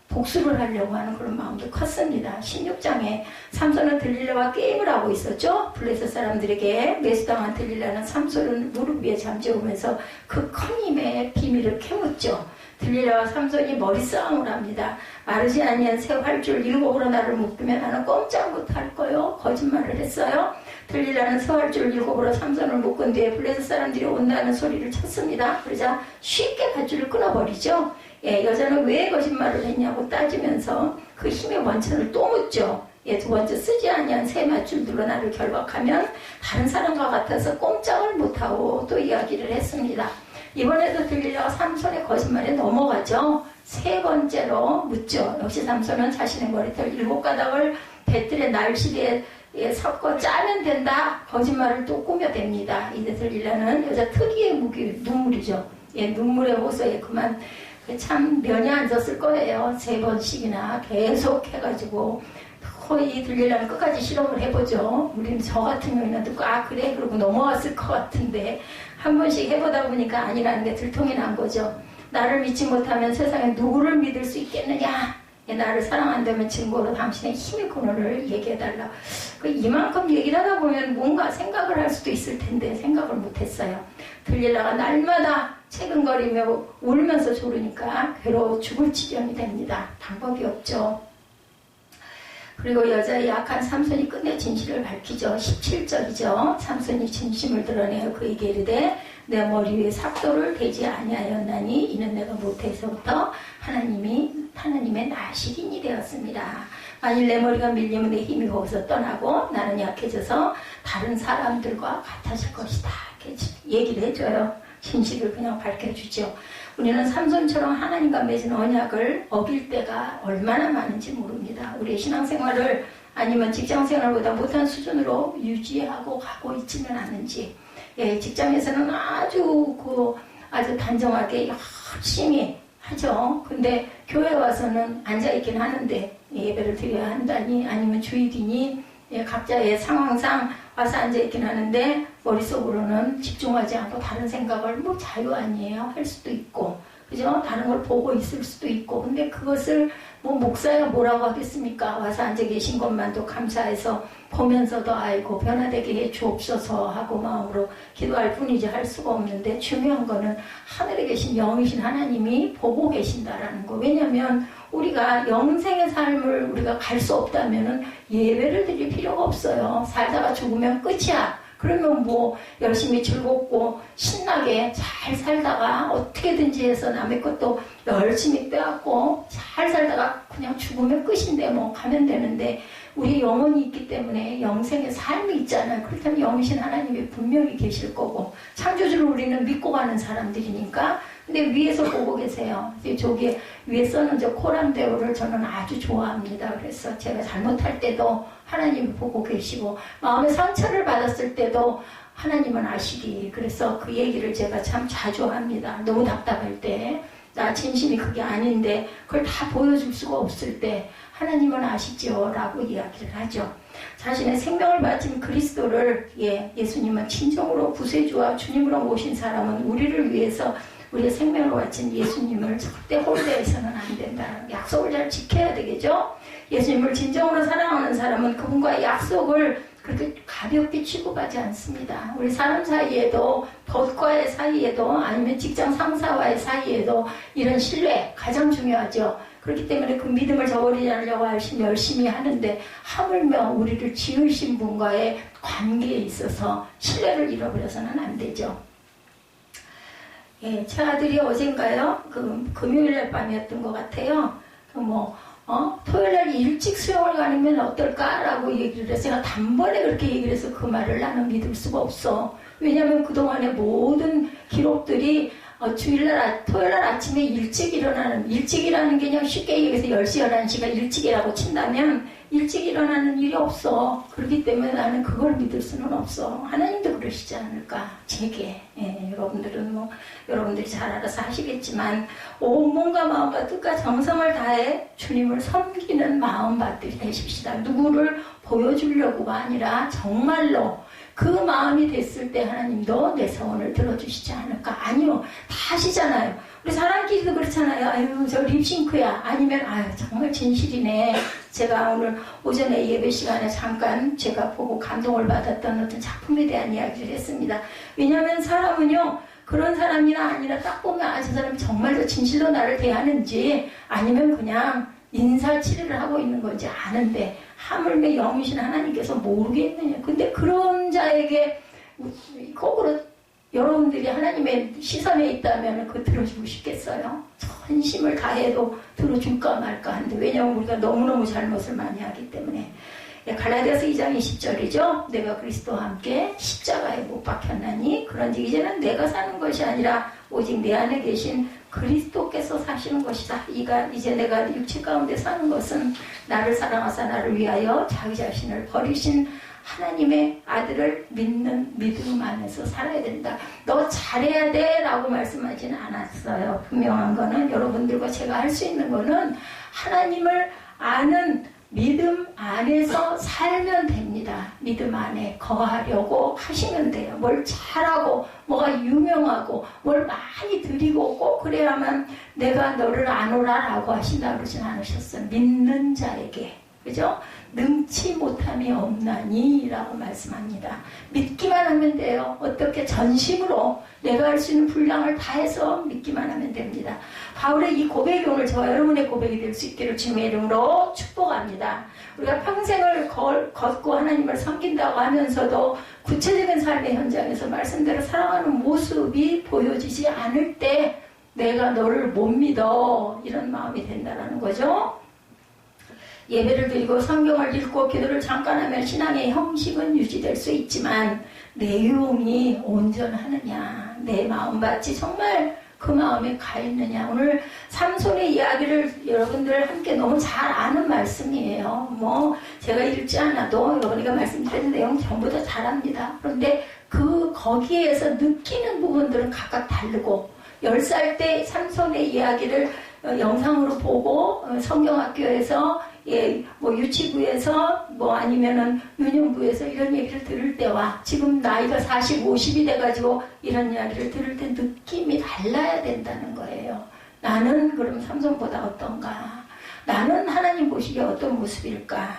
복수를 하려고 하는 그런 마음도 컸습니다. 16장에 삼손은 들릴라와 게임을 하고 있었죠. 블레셋 사람들에게 매수당한 들릴라는 삼손을 무릎 위에 잠재우면서 그 큰 힘의 비밀을 캐묻죠. 들릴라와 삼손이 머리싸움을 합니다. 마르지 아니한 새 활줄 7으로 나를 묶으면 나는 꼼짝 못할 거요. 거짓말을 했어요. 들릴라는 새 활줄 7으로 삼손을 묶은 뒤에 블레셋 사람들이 온다는 소리를 쳤습니다. 그러자 쉽게 밧줄을 끊어버리죠. 여자는 왜 거짓말을 했냐고 따지면서 그 힘의 원천을 또 묻죠. 두 번째 쓰지 아니한 새 맞줄들로 나를 결박하면 다른 사람과 같아서 꼼짝을 못하고 또 이야기를 했습니다. 이번에도 들릴라가 삼손의 거짓말에 넘어가죠. 세 번째로 묻죠. 역시 삼손은 자신의 머리털 7가닥을 배틀의 날씨에 섞어 짜면 된다. 거짓말을 또 꾸며댑니다. 이제 들릴라는 여자 특유의 무기 눈물이죠. 눈물의 호소에 그만 참 면이 안 졌을 거예요. 3번씩이나 계속 해가지고 거의 들릴라는 끝까지 실험을 해보죠. 우리는 저 같은 경우에는 듣고 그래 그러고 넘어갔을 것 같은데 한 번씩 해보다 보니까 아니라는 게 들통이 난 거죠. 나를 믿지 못하면 세상에 누구를 믿을 수 있겠느냐. 나를 사랑한다면 증거로 당신의 힘의 근원을 얘기해달라. 이만큼 얘기를 하다 보면 뭔가 생각을 할 수도 있을 텐데 생각을 못했어요. 들릴라가 날마다 채근거리며 울면서 조르니까 괴로워 죽을 지경이 됩니다. 방법이 없죠. 그리고 여자의 약한 삼손이 끝내 진실을 밝히죠. 17절이죠. 삼손이 진심을 드러내어 그에게 이르되 내 머리 위에 삭도를 대지 아니하였나니 이는 내가 모태에서부터 하나님의 나시린이 되었습니다. 만일 내 머리가 밀리면 내 힘이 거기서 떠나고 나는 약해져서 다른 사람들과 같아질 것이다. 이렇게 얘기를 해줘요. 진실을 그냥 밝혀주죠. 우리는 삼손처럼 하나님과 맺은 언약을 어길 때가 얼마나 많은지 모릅니다. 우리의 신앙생활을 아니면 직장생활보다 못한 수준으로 유지하고 가고 있지는 않은지. 예, 직장에서는 아주 단정하게 열심히 하죠. 근데 교회 와서는 앉아있긴 하는데 예배를 드려야 한다니 아니면 주일이니 각자의 상황상 와서 앉아있긴 하는데 머릿속으로는 집중하지 않고 다른 생각을 자유 아니에요? 할 수도 있고 그죠? 다른 걸 보고 있을 수도 있고 근데 그것을 목사야 뭐라고 하겠습니까? 와서 앉아 계신 것만도 감사해서 보면서도 아이고 변화되게 해 주옵소서 하고 마음으로 기도할 뿐이지 할 수가 없는데 중요한 거는 하늘에 계신 영이신 하나님이 보고 계신다라는 거. 왜냐하면 우리가 영생의 삶을 우리가 갈 수 없다면은 예배를 드릴 필요가 없어요. 살다가 죽으면 끝이야. 그러면 열심히 즐겁고 신나게 잘 살다가 어떻게든지 해서 남의 것도 열심히 빼앗고 잘 살다가 그냥 죽으면 끝인데 가면 되는데 우리 영혼이 있기 때문에 영생의 삶이 있잖아요. 그렇다면 영이신 하나님이 분명히 계실 거고 창조주를 우리는 믿고 가는 사람들이니까 근데 위에서 보고 계세요. 저기 위에 써놓은 저 코란데오를 저는 아주 좋아합니다. 그래서 제가 잘못할 때도 하나님이 보고 계시고 마음의 상처를 받았을 때도 하나님은 아시기. 그래서 그 얘기를 제가 참 자주 합니다. 너무 답답할 때 나 진심이 그게 아닌데 그걸 다 보여줄 수가 없을 때 하나님은 아시죠 라고 이야기를 하죠. 자신의 생명을 바친 그리스도를 예수님은 친정으로 구세주와 주님으로 모신 사람은 우리를 위해서 우리의 생명을 바친 예수님을 절대 홀대해서는 안 된다. 약속을 잘 지켜야 되겠죠. 예수님을 진정으로 사랑하는 사람은 그분과의 약속을 그렇게 가볍게 취급하지 않습니다. 우리 사람 사이에도 벗과의 사이에도 아니면 직장 상사와의 사이에도 이런 신뢰 가장 중요하죠. 그렇기 때문에 그 믿음을 저버리지 않으려고 열심히 하는데 하물며 우리를 지으신 분과의 관계에 있어서 신뢰를 잃어버려서는 안 되죠. 예, 제 아들이 어젠가요? 금요일날 밤이었던 것 같아요. 토요일날 일찍 수영을 가면 어떨까라고 얘기를 해서 제가 단번에 그렇게 얘기를 해서 그 말을 나는 믿을 수가 없어. 왜냐하면 그동안의 모든 기록들이 토요일날 아침에 일찍이라는 게 그냥 쉽게 얘기해서 10시, 11시가 일찍이라고 친다면 일찍 일어나는 일이 없어. 그렇기 때문에 나는 그걸 믿을 수는 없어. 하나님도 그러시지 않을까. 제게. 여러분들이 잘 알아서 하시겠지만 온몸과 마음과 뜻과 정성을 다해 주님을 섬기는 마음밭들이 되십시다. 누구를 보여주려고가 아니라 정말로 그 마음이 됐을 때 하나님도 내 소원을 들어주시지 않을까. 아니요. 다 하시잖아요. 우리 사람끼리도 그렇잖아요. 아유, 저 립싱크야. 아니면, 정말 진실이네. 제가 오늘 오전에 예배 시간에 잠깐 제가 보고 감동을 받았던 어떤 작품에 대한 이야기를 했습니다. 왜냐하면 사람은요, 그런 사람이나 아니라 딱 보면, 저 사람이 정말로 진실로 나를 대하는지, 아니면 그냥 인사치레를 하고 있는 건지 아는데, 하물며 영이신 하나님께서 모르겠느냐. 근데 그런 자에게 거꾸로 여러분들이 하나님의 시선에 있다면 그거 들어주고 싶겠어요? 전심을 다해도 들어줄까 말까 하는데 왜냐하면 우리가 너무너무 잘못을 많이 하기 때문에. 갈라디아서 2장 20절이죠. 내가 그리스도와 함께 십자가에 못 박혔나니 그런즉 이제는 내가 사는 것이 아니라 오직 내 안에 계신 그리스도께서 사시는 것이다. 이제 내가 육체 가운데 사는 것은 나를 사랑하사 나를 위하여 자기 자신을 버리신 하나님의 아들을 믿는 믿음 안에서 살아야 된다. 너 잘해야 돼 라고 말씀하지는 않았어요. 분명한 거는 여러분들과 제가 할 수 있는 거는 하나님을 아는 믿음 안에서 살면 됩니다. 믿음 안에 거하려고 하시면 돼요. 뭘 잘하고 뭐가 유명하고 뭘 많이 드리고 꼭 그래야만 내가 너를 아노라 라고 하신다 그러진 않으셨어요. 믿는 자에게 그죠? 능치 못함이 없나니 라고 말씀합니다. 믿기만 하면 돼요. 어떻게 전심으로 내가 할 수 있는 분량을 다해서 믿기만 하면 됩니다. 바울의 이 고백이 오늘 저와 여러분의 고백이 될 수 있기를 주님의 이름으로 축복합니다. 우리가 평생을 걷고 하나님을 섬긴다고 하면서도 구체적인 삶의 현장에서 말씀대로 살아가는 모습이 보여지지 않을 때 내가 너를 못 믿어, 이런 마음이 된다는 거죠. 예배를 드리고 성경을 읽고 기도를 잠깐 하면 신앙의 형식은 유지될 수 있지만 내용이 온전하느냐, 내 마음밭이 정말 그 마음에 가 있느냐. 오늘 삼손의 이야기를 여러분들 함께 너무 잘 아는 말씀이에요. 뭐 제가 읽지 않아도 여러분이가 말씀드린 내용 전부 다 잘 압니다. 그런데 거기에서 느끼는 부분들은 각각 다르고 10살 때 삼손의 이야기를 영상으로 보고 성경학교에서 뭐 유치부에서 뭐 아니면은 유년부에서 이런 얘기를 들을 때와 지금 나이가 40, 50이 돼가지고 이런 이야기를 들을 때 느낌이 달라야 된다는 거예요. 나는 그럼 삼손보다 어떤가? 나는 하나님 보시기에 어떤 모습일까?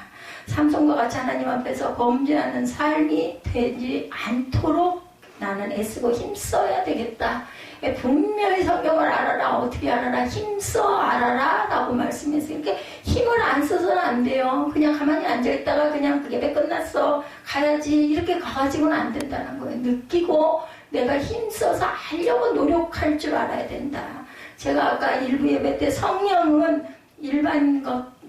삼손과 같이 하나님 앞에서 범죄하는 삶이 되지 않도록 나는 애쓰고 힘써야 되겠다. 분명히 성경을 알아라. 어떻게 알아라? 힘써 알아라 라고 말씀했어요. 이렇게 힘을 안 써서는 안 돼요. 그냥 가만히 앉아있다가 그냥 예배 끝났어, 가야지, 이렇게 가가지고는 안 된다는 거예요. 느끼고 내가 힘써서 하려고 노력할 줄 알아야 된다. 제가 아까 일부 예배 때 성령은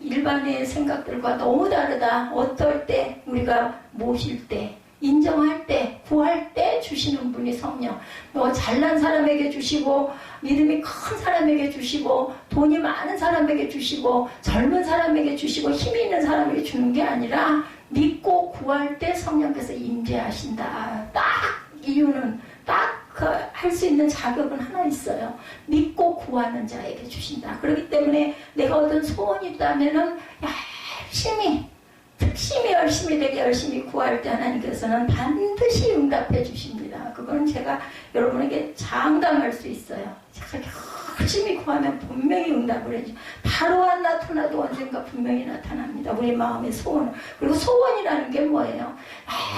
일반의 생각들과 너무 다르다. 어떨 때 우리가 모실 때, 인정할 때, 구할 때 주시는 분이 성령. 뭐 잘난 사람에게 주시고, 믿음이 큰 사람에게 주시고, 돈이 많은 사람에게 주시고, 젊은 사람에게 주시고, 힘이 있는 사람에게 주는 게 아니라 믿고 구할 때 성령께서 임재하신다. 딱 이유는 딱 할 수 있는 자격은 하나 있어요. 믿고 구하는 자에게 주신다. 그렇기 때문에 내가 얻은 소원이 있다면은 특심히 열심히 되게 열심히 구할 때 하나님께서는 반드시 응답해 주십니다. 그거는 제가 여러분에게 장담할 수 있어요. 제가 열심히 구하면 분명히 응답을 해주죠. 바로 안 나타나도 언젠가 분명히 나타납니다. 우리 마음의 소원. 그리고 소원이라는 게 뭐예요?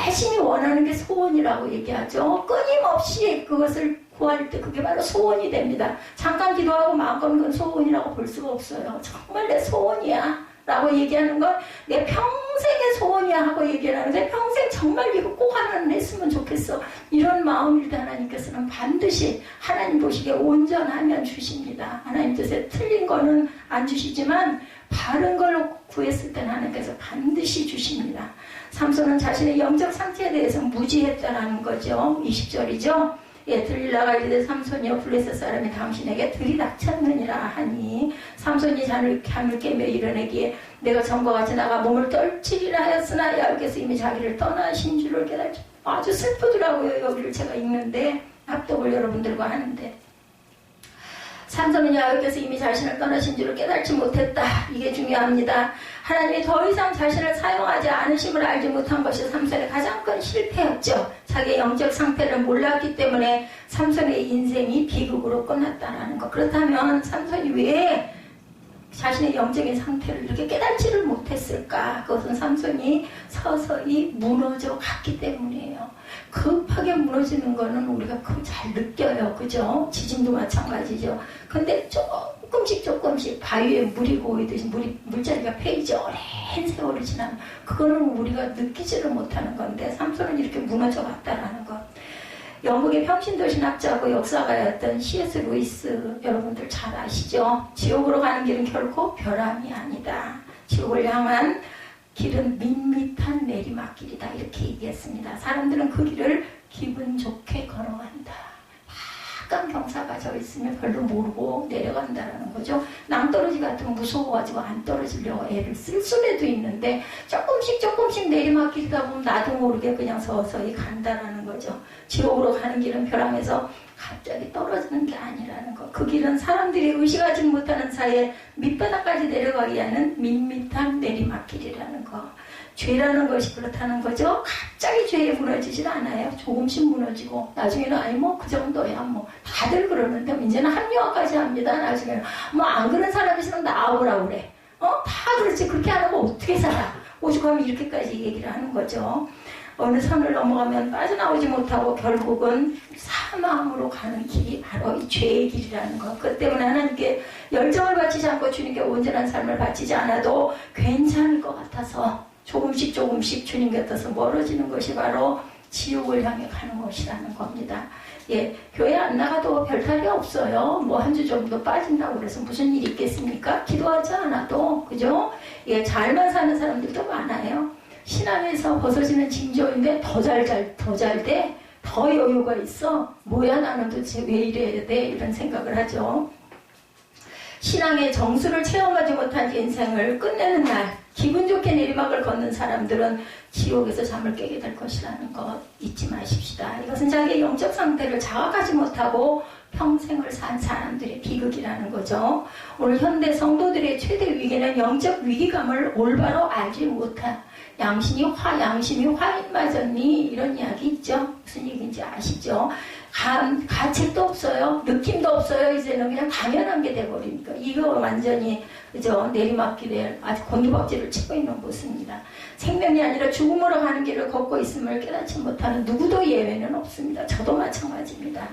열심히 원하는 게 소원이라고 얘기하죠. 끊임없이 그것을 구할 때 그게 바로 소원이 됩니다. 잠깐 기도하고 마음껏 그건 소원이라고 볼 수가 없어요. 정말 내 소원이야 라고 얘기하는 건 내 평생의 소원이야 하고 얘기를 하는데, 평생 정말 이거 꼭 하나는 했으면 좋겠어, 이런 마음일 때 하나님께서는 반드시 하나님 보시기에 온전하면 주십니다. 하나님 뜻에 틀린 거는 안 주시지만 바른 걸로 구했을 때는 하나님께서 반드시 주십니다. 삼손은 자신의 영적 상태에 대해서 무지했다는 거죠. 20절이죠. 들릴라가 이르되 삼손이여 블레셋 사람이 당신에게 들이닥쳤느니라 하니, 삼손이 잠을 깨며 일어나기에 내가 전과 같이 나가 몸을 떨치리라 하였으나 여호와께서 이미 자기를 떠나신 줄을 깨달지. 아주 슬프더라고요. 여기를 제가 읽는데 합독을 여러분들과 하는데, 삼손은 여호와께서 이미 자신을 떠나신 줄을 깨달지 못했다. 이게 중요합니다. 하나님이 더 이상 자신을 사용하지 않으심을 알지 못한 것이 삼손의 가장 큰 실패였죠. 자기의 영적 상태를 몰랐기 때문에 삼손의 인생이 비극으로 끝났다는 것. 그렇다면 삼손이 왜 자신의 영적인 상태를 이렇게 깨닫지를 못했을까? 그것은 삼손이 서서히 무너져 갔기 때문이에요. 급하게 무너지는 거는 우리가 잘 느껴요. 그죠? 지진도 마찬가지죠. 근데 조금씩 바위에 물이 고이듯이 물자리가 패이지 오랜 세월이 지나면 그거는 우리가 느끼지를 못하는 건데, 삼손은 이렇게 무너져 갔다라는 것. 영국의 평신도시 학자고 역사가였던 C.S. 루이스 여러분들 잘 아시죠? 지옥으로 가는 길은 결코 벼람이 아니다. 지옥을 향한 길은 밋밋한 내리막길이다. 이렇게 얘기했습니다. 사람들은 그 길을 기분 좋게 걸어간다. 약간 경사가 져 있으면 별로 모르고 내려간다라는 거죠. 낭떠러지 같으면 무서워가지고 안 떨어지려고 애를 쓸 수도 있는데, 조금씩 내리막길이다 보면 나도 모르게 그냥 서서히 간다라는 거죠. 지옥으로 가는 길은 벼랑에서 갑자기 떨어지는 게 아니라는 거. 그 길은 사람들이 의식하지 못하는 사이에 밑바닥까지 내려가게 하는 밋밋한 내리막길이라는 거. 죄라는 것이 그렇다는 거죠. 갑자기 죄에 무너지진 않아요. 조금씩 무너지고 나중에는 아니 뭐 그 정도야 뭐 다들 그러는데 이제는 합리화까지 합니다. 나중에는 뭐 안 그런 사람이 있으면 나오라고 그래. 다 그렇지. 그렇게 안 하면 어떻게 살아? 오죽하면 이렇게까지 얘기를 하는 거죠. 어느 선을 넘어가면 빠져나오지 못하고 결국은 사망으로 가는 길이 바로 이 죄의 길이라는 것. 그 때문에 하나님께 열정을 바치지 않고 주님께 온전한 삶을 바치지 않아도 괜찮을 것 같아서 조금씩 조금씩 주님 곁에서 멀어지는 것이 바로 지옥을 향해 가는 것이라는 겁니다. 예, 교회 안 나가도 별탈이 없어요. 뭐 한 주 정도 빠진다고 그래서 무슨 일이 있겠습니까? 기도하지 않아도, 그죠? 예, 잘만 사는 사람들도 많아요. 신앙에서 벗어지는 징조인데 더 잘 돼? 더 여유가 있어? 뭐야 나는 도대체 왜 이래야 돼? 이런 생각을 하죠. 신앙의 정수를 체험하지 못한 인생을 끝내는 날 기분 좋게 내리막을 걷는 사람들은 지옥에서 잠을 깨게 될 것이라는 것 잊지 마십시다. 이것은 자기의 영적 상태를 자각하지 못하고 평생을 산 사람들의 비극이라는 거죠. 오늘 현대 성도들의 최대 위기는 영적 위기감을 올바로 알지 못한 양심이 화인 맞았니? 이런 이야기 있죠. 무슨 얘기인지 아시죠? 가책도 없어요. 느낌도 없어요. 이제는 그냥 당연한 게 돼버리니까. 이거 완전히, 그죠? 내리막길에 아주 곤두박질을 치고 있는 모습입니다. 생명이 아니라 죽음으로 가는 길을 걷고 있음을 깨닫지 못하는 누구도 예외는 없습니다. 저도 마찬가지입니다.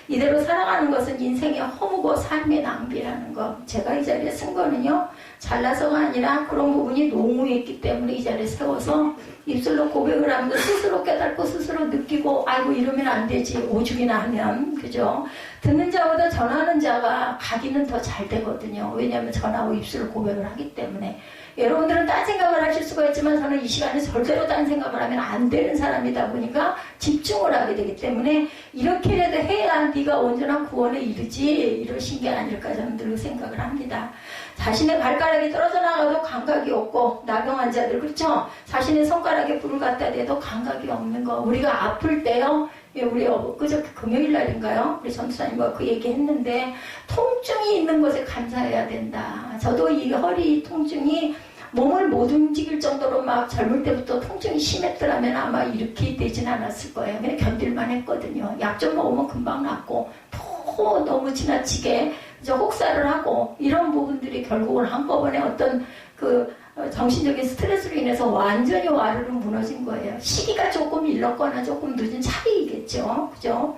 이대로 살아가는 것은 인생의 허무고 삶의 낭비라는 것. 제가 이 자리에 쓴 거는요, 잘나서가 아니라 그런 부분이 농후했기 때문에 이 자리에 세워서 입술로 고백을 하면서 스스로 깨닫고 스스로 느끼고 아이고 이러면 안 되지 오죽이나 하면, 그죠? 듣는 자보다 전하는 자가 가기는 더 잘 되거든요. 왜냐하면 전하고 입술로 고백을 하기 때문에. 여러분들은 딴 생각을 하실 수가 있지만 저는 이 시간에 절대로 딴 생각을 하면 안 되는 사람이다 보니까 집중을 하게 되기 때문에 이렇게라도 해야 네가 온전한 구원에 이르지 이러신 게 아닐까 저는 늘 생각을 합니다. 자신의 발가락이 떨어져 나가도 감각이 없고 나병 환자들 그렇죠? 자신의 손가락에 불을 갖다 대도 감각이 없는 거. 우리가 아플 때요. 우리 그저께 금요일 날인가요? 우리 전투사님과 그 얘기 했는데 통증이 있는 것에 감사해야 된다. 저도 이 허리 통증이 몸을 못 움직일 정도로 막 젊을 때부터 통증이 심했더라면 아마 이렇게 되진 않았을 거예요. 그냥 견딜만 했거든요. 약 좀 먹으면 금방 낫고 또 너무 지나치게 혹사를 하고 이런 부분들이 결국은 한꺼번에 어떤 그 정신적인 스트레스로 인해서 완전히 와르르 무너진 거예요. 시기가 조금 일렀거나 조금 늦은 차이겠죠. 그죠?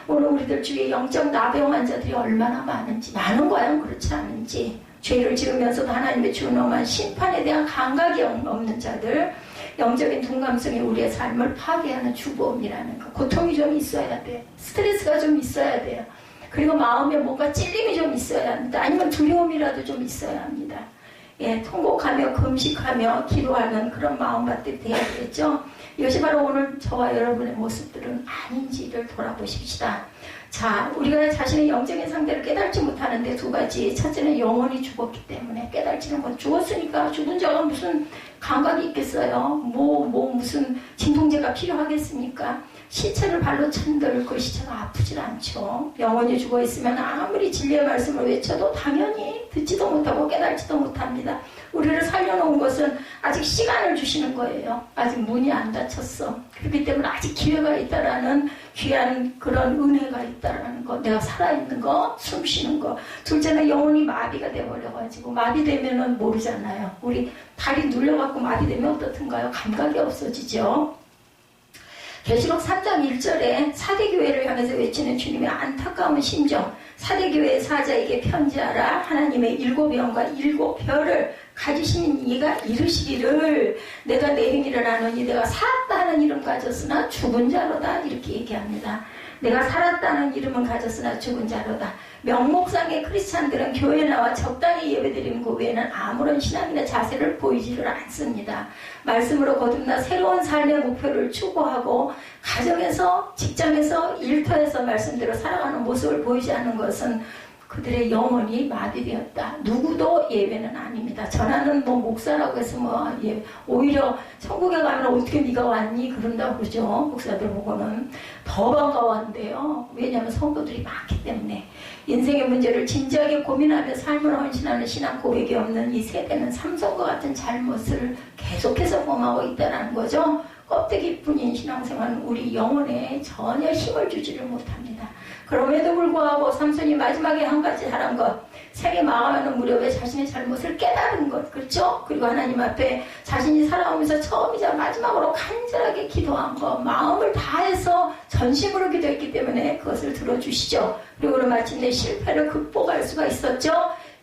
오늘 우리들 주위에 영적 나병 환자들이 얼마나 많은지, 많은 과연 그렇지 않은지, 죄를 지으면서도 하나님의 준엄한 심판에 대한 감각이 없는 자들, 영적인 둔감성이 우리의 삶을 파괴하는 주범이라는 거. 고통이 좀 있어야 돼요. 스트레스가 좀 있어야 돼요. 그리고 마음에 뭔가 찔림이 좀 있어야 합니다. 아니면 두려움이라도 좀 있어야 합니다. 예, 통곡하며 금식하며 기도하는 그런 마음밭들이 돼야 되겠죠. 이것이 바로 오늘 저와 여러분의 모습들은 아닌지를 돌아보십시다. 자, 우리가 자신의 영적인 상태를 깨닫지 못하는데 두 가지. 첫째는 영혼이 죽었기 때문에 깨닫지는 못. 죽었으니까 죽은 자가 무슨 감각이 있겠어요. 무슨 진통제가 필요하겠습니까? 시체를 발로 찬들 그 시체가 아프질 않죠. 영혼이 죽어 있으면 아무리 진리의 말씀을 외쳐도 당연히 듣지도 못하고 깨닫지도 못합니다. 우리를 살려놓은 것은 아직 시간을 주시는 거예요. 아직 문이 안 닫혔어. 그렇기 때문에 아직 기회가 있다라는 귀한 그런 은혜가 있다라는 거. 내가 살아있는 거, 숨 쉬는 거. 둘째는 영혼이 마비가 돼버려가지고 마비되면은 모르잖아요. 우리 다리 눌려갖고 마비되면 어떻든가요? 감각이 없어지죠. 계시록 3장 1절에 사대교회를 향해서 외치는 주님의 안타까운 심정. 사대교회의 사자에게 편지하라. 하나님의 7영과 7별을 가지신 이가 이르시기를 내가 내 행위를 아노니 내가 살았다 하는 이름 가졌으나 죽은 자로다. 이렇게 얘기합니다. 내가 살았다는 이름은 가졌으나 죽은 자로다. 명목상의 크리스찬들은 교회에 나와 적당히 예배드리는 그 외에는 아무런 신앙이나 자세를 보이지를 않습니다. 말씀으로 거듭나 새로운 삶의 목표를 추구하고 가정에서, 직장에서, 일터에서 말씀대로 살아가는 모습을 보이지 않는 것은 그들의 영혼이 마비되었다. 누구도 예외는 아닙니다. 전하는 목사라고 해서 오히려 천국에 가면 어떻게 네가 왔니? 그런다고 그러죠. 목사들 보고는 더 반가워한대요. 왜냐하면 성도들이 많기 때문에. 인생의 문제를 진지하게 고민하며 삶을 헌신하는 신앙 고백이 없는 이 세대는 삼손과 같은 잘못을 계속해서 범하고 있다는 거죠. 껍데기뿐인 신앙생활은 우리 영혼에 전혀 힘을 주지를 못합니다. 그럼에도 불구하고 삼손이 마지막에 한 가지 하란 것, 생에 마감하는 무렵에 자신의 잘못을 깨달은 것, 그렇죠? 그리고 하나님 앞에 자신이 살아오면서 처음이자 마지막으로 간절하게 기도한 것, 마음을 다해서 전심으로 기도했기 때문에 그것을 들어주시죠. 그리고 마침내 실패를 극복할 수가 있었죠.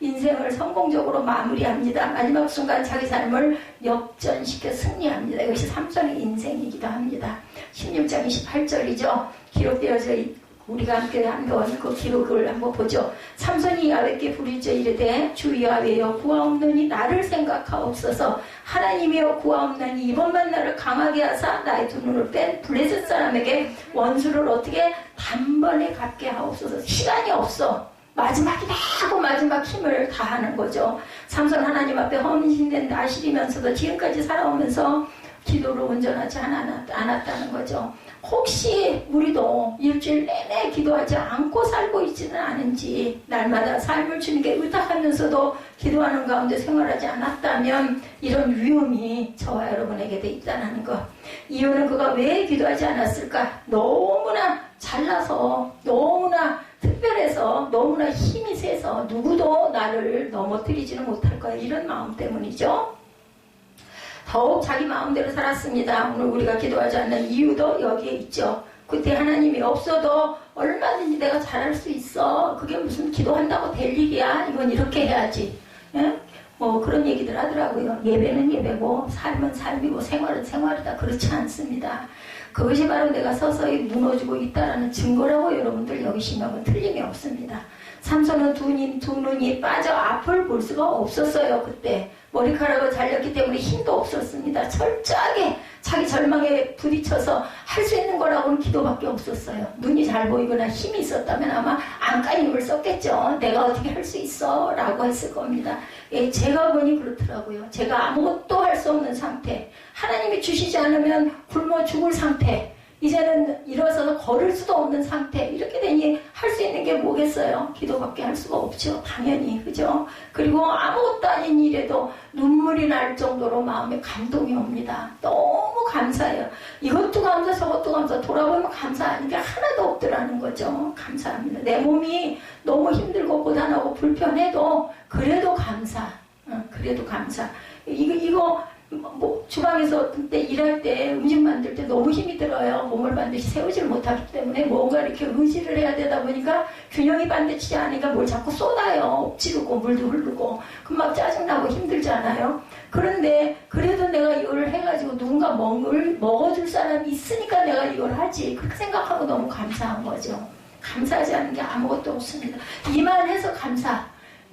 인생을 성공적으로 마무리합니다. 마지막 순간 자기 삶을 역전시켜 승리합니다. 이것이 삼손의 인생이기도 합니다. 16장 28절이죠. 기록되어져 우리가 함께 한번 그 기록을 한번 보죠. 삼손이 야훼께 부르짖어 이르되 주 야훼여 구하옵노니 나를 생각하옵소서. 하나님이여 구하옵나니 이번만 나를 강하게 하사 나의 두 눈을 뺀 블레셋 사람에게 원수를 어떻게 단번에 갚게 하옵소서. 시간이 없어. 마지막이다 하고 마지막 힘을 다하는 거죠. 삼손 하나님 앞에 헌신된 나실이면서도 지금까지 살아오면서 기도를 온전하지 않았다는 거죠. 혹시 우리도 일주일 내내 기도하지 않고 살고 있지는 않은지, 날마다 삶을 주님께 의탁하면서도 기도하는 가운데 생활하지 않았다면 이런 위험이 저와 여러분에게 돼 있다는 것. 이유는 그가 왜 기도하지 않았을까? 너무나 잘나서, 너무나 특별해서, 너무나 힘이 세서 누구도 나를 넘어뜨리지는 못할 거야. 이런 마음 때문이죠. 더욱 자기 마음대로 살았습니다. 오늘 우리가 기도하지 않는 이유도 여기에 있죠. 그때 하나님이 없어도 얼마든지 내가 잘할 수 있어. 그게 무슨 기도한다고 될 일이야. 이건 이렇게 해야지. 예? 뭐 그런 얘기들 하더라고요. 예배는 예배고 삶은 삶이고 생활은 생활이다. 그렇지 않습니다. 그것이 바로 내가 서서히 무너지고 있다는 증거라고 여러분들 여기시면 틀림이 없습니다. 삼손은 두 눈이 빠져 앞을 볼 수가 없었어요. 그때 머리카락을 잘렸기 때문에 힘도 없었습니다. 철저하게 자기 절망에 부딪혀서 할 수 있는 거라고는 기도밖에 없었어요. 눈이 잘 보이거나 힘이 있었다면 아마 안간히 힘을 썼겠죠. 내가 어떻게 할 수 있어? 라고 했을 겁니다. 예, 제가 보니 그렇더라고요. 제가 아무것도 할 수 없는 상태, 하나님이 주시지 않으면 굶어 죽을 상태, 이제는 일어서서 걸을 수도 없는 상태, 이렇게 되니 할 수 있는 게 뭐겠어요? 기도밖에 할 수가 없죠. 당연히. 그죠? 그리고 아무것도 아닌 일에도 눈물이 날 정도로 마음에 감동이 옵니다. 너무 감사해요. 이것도 감사, 저것도 감사, 돌아보면 감사하는 게 하나도 없더라는 거죠. 감사합니다. 내 몸이 너무 힘들고 고단하고 불편해도 그래도 감사. 그래도 감사. 이거 뭐 주방에서 그때 일할 때 음식 만들 때 너무 힘이 들어요. 몸을 반드시 세우질 못하기 때문에 뭔가 이렇게 의지를 해야 되다 보니까 균형이 반드시 않으니까 뭘 자꾸 쏟아요. 엎지르고 물도 흐르고 금방 짜증나고 힘들잖아요. 그런데 그래도 내가 이걸 해가지고 누군가 먹어줄 사람이 있으니까 내가 이걸 하지. 그렇게 생각하고 너무 감사한 거죠. 감사하지 않은 게 아무것도 없습니다. 이만해서 감사.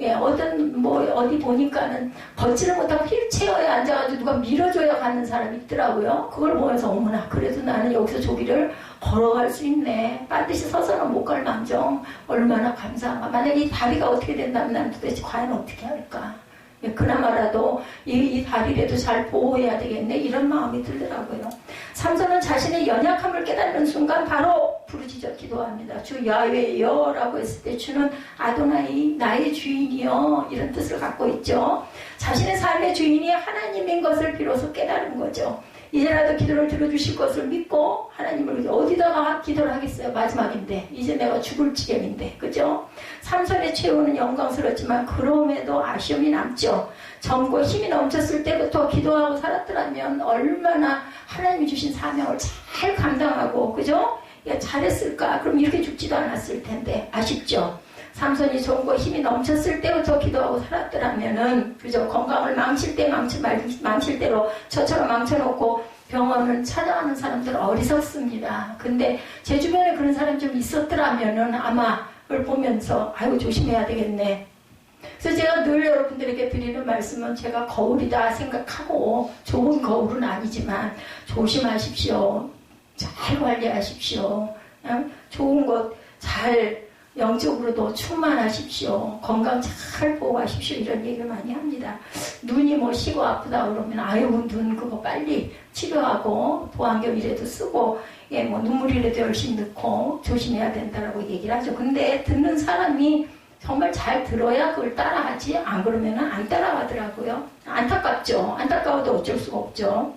예, 어디 보니까는 걷지를 못하고 휠체어에 앉아가지고 누가 밀어줘야 가는 사람이 있더라고요. 그걸 보면서 어머나, 그래도 나는 여기서 저기를 걸어갈 수 있네. 반드시 서서는 못 갈 망정. 얼마나 감사한가. 만약에 이 다리가 어떻게 된다면 나는 도대체 과연 어떻게 할까. 예, 그나마라도 이 다리라도 잘 보호해야 되겠네. 이런 마음이 들더라고요. 삼손은 자신의 연약함을 깨닫는 순간 바로 부르짖어 기도합니다. 주 야훼여 라고 했을 때 주는 아도나이, 나의 주인이여, 이런 뜻을 갖고 있죠. 자신의 삶의 주인이 하나님인 것을 비로소 깨달은 거죠. 이제라도 기도를 들어주실 것을 믿고 하나님을 어디다가 기도를 하겠어요. 마지막인데 이제 내가 죽을 지경인데, 그죠? 삼손의 최후는 영광스럽지만 그럼에도 아쉬움이 남죠. 정과 힘이 넘쳤을 때부터 기도하고 살았더라면 얼마나 하나님이 주신 사명을 잘 감당하고, 그죠? 잘했을까? 그럼 이렇게 죽지도 않았을 텐데. 아쉽죠? 삼손이 정과 힘이 넘쳤을 때부터 기도하고 살았더라면은, 그죠? 건강을 망칠 대로 저처럼 망쳐놓고 병원을 찾아가는 사람들 어리석습니다. 근데 제 주변에 그런 사람이 좀 있었더라면은 아마 그걸 보면서 아이고 조심해야 되겠네. 그래서 제가 늘 여러분들에게 드리는 말씀은 제가 거울이다 생각하고, 좋은 거울은 아니지만 조심하십시오. 잘 관리하십시오. 좋은 것 잘 영적으로도 충만하십시오. 건강 잘 보호하십시오. 이런 얘기를 많이 합니다. 눈이 뭐 시고 아프다 그러면 아유 눈 그거 빨리 치료하고 보안경이라도 쓰고 뭐 눈물이라도 열심히 넣고 조심해야 된다라고 얘기를 하죠. 근데 듣는 사람이 정말 잘 들어야 그걸 따라하지, 안 그러면 안 따라가더라고요. 안타깝죠. 안타까워도 어쩔 수가 없죠.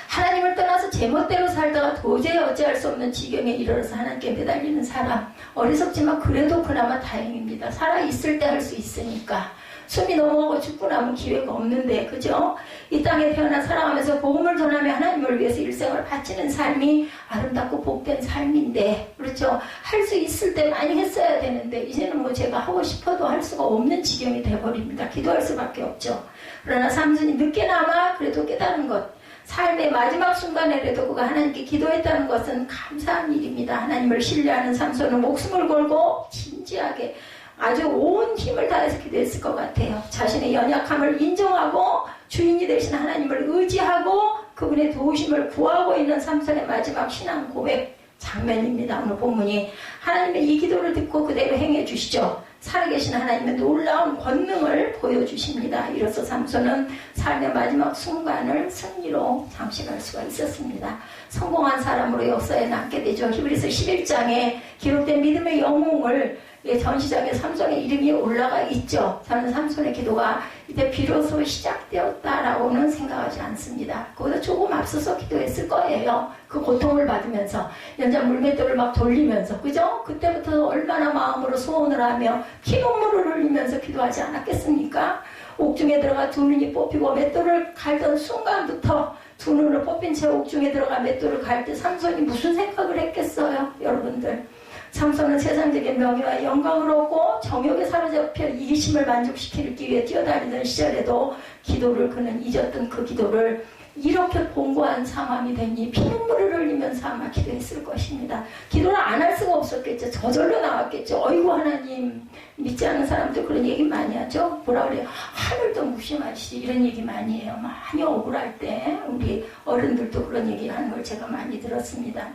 하나님을 떠나서 제멋대로 살다가 도저히 어찌할 수 없는 지경에 이르러서 하나님께 매달리는 사람, 어리석지만 그래도 그나마 다행입니다. 살아있을 때 할 수 있으니까. 숨이 넘어가고 죽고 나면 기회가 없는데, 그죠? 이 땅에 태어나 살아가면서 복음을 전하며 하나님을 위해서 일생을 바치는 삶이 아름답고 복된 삶인데, 그렇죠? 할 수 있을 때 많이 했어야 되는데, 이제는 뭐 제가 하고 싶어도 할 수가 없는 지경이 돼버립니다. 기도할 수밖에 없죠. 그러나 삼손이 늦게나마 그래도 깨달은 것, 삶의 마지막 순간에라도 그가 하나님께 기도했다는 것은 감사한 일입니다. 하나님을 신뢰하는 삼손은 목숨을 걸고 진지하게 아주 온 힘을 다해서 기도했을 것 같아요. 자신의 연약함을 인정하고 주인이 되신 하나님을 의지하고 그분의 도우심을 구하고 있는 삼손의 마지막 신앙 고백 장면입니다. 오늘 본문이 하나님의 이 기도를 듣고 그대로 행해 주시죠. 살아계신 하나님의 놀라운 권능을 보여주십니다. 이로써 삼손은 삶의 마지막 순간을 승리로 장식할 수가 있었습니다. 성공한 사람으로 역사에 남게 되죠. 히브리서 11장에 기록된 믿음의 영웅을 전시장에 삼손의 이름이 올라가 있죠. 저는 삼손의 기도가 이제 비로소 시작되었다라고는 생각하지 않습니다. 그보다 조금 앞서서 기도했을 거예요. 그 고통을 받으면서 연장 물맷돌을 막 돌리면서, 그죠? 그때부터 얼마나 마음으로 소원을 하며 피눈물을 흘리면서 기도하지 않았겠습니까? 옥중에 들어가 두 눈이 뽑히고 맷돌을 갈던 순간부터 두 눈을 뽑힌 채 옥중에 들어가 맷돌을 갈 때 삼손이 무슨 생각을 했겠어요, 여러분들? 삼손은 세상적인 명예와 영광을 얻고 정욕에 사로잡혀 이기심을 만족시키기 위해 뛰어다니던 시절에도 기도를 그는 잊었던 그 기도를 이렇게 공고한 상황이 되니 피눈물을 흘리면서 아마 기도했을 것입니다. 기도를 안 할 수가 없었겠죠. 저절로 나왔겠죠. 어이구 하나님, 믿지 않는 사람들 그런 얘기 많이 하죠. 뭐라 그래요? 하늘도 무심하시지, 이런 얘기 많이 해요. 많이 억울할 때 우리 어른들도 그런 얘기 하는 걸 제가 많이 들었습니다.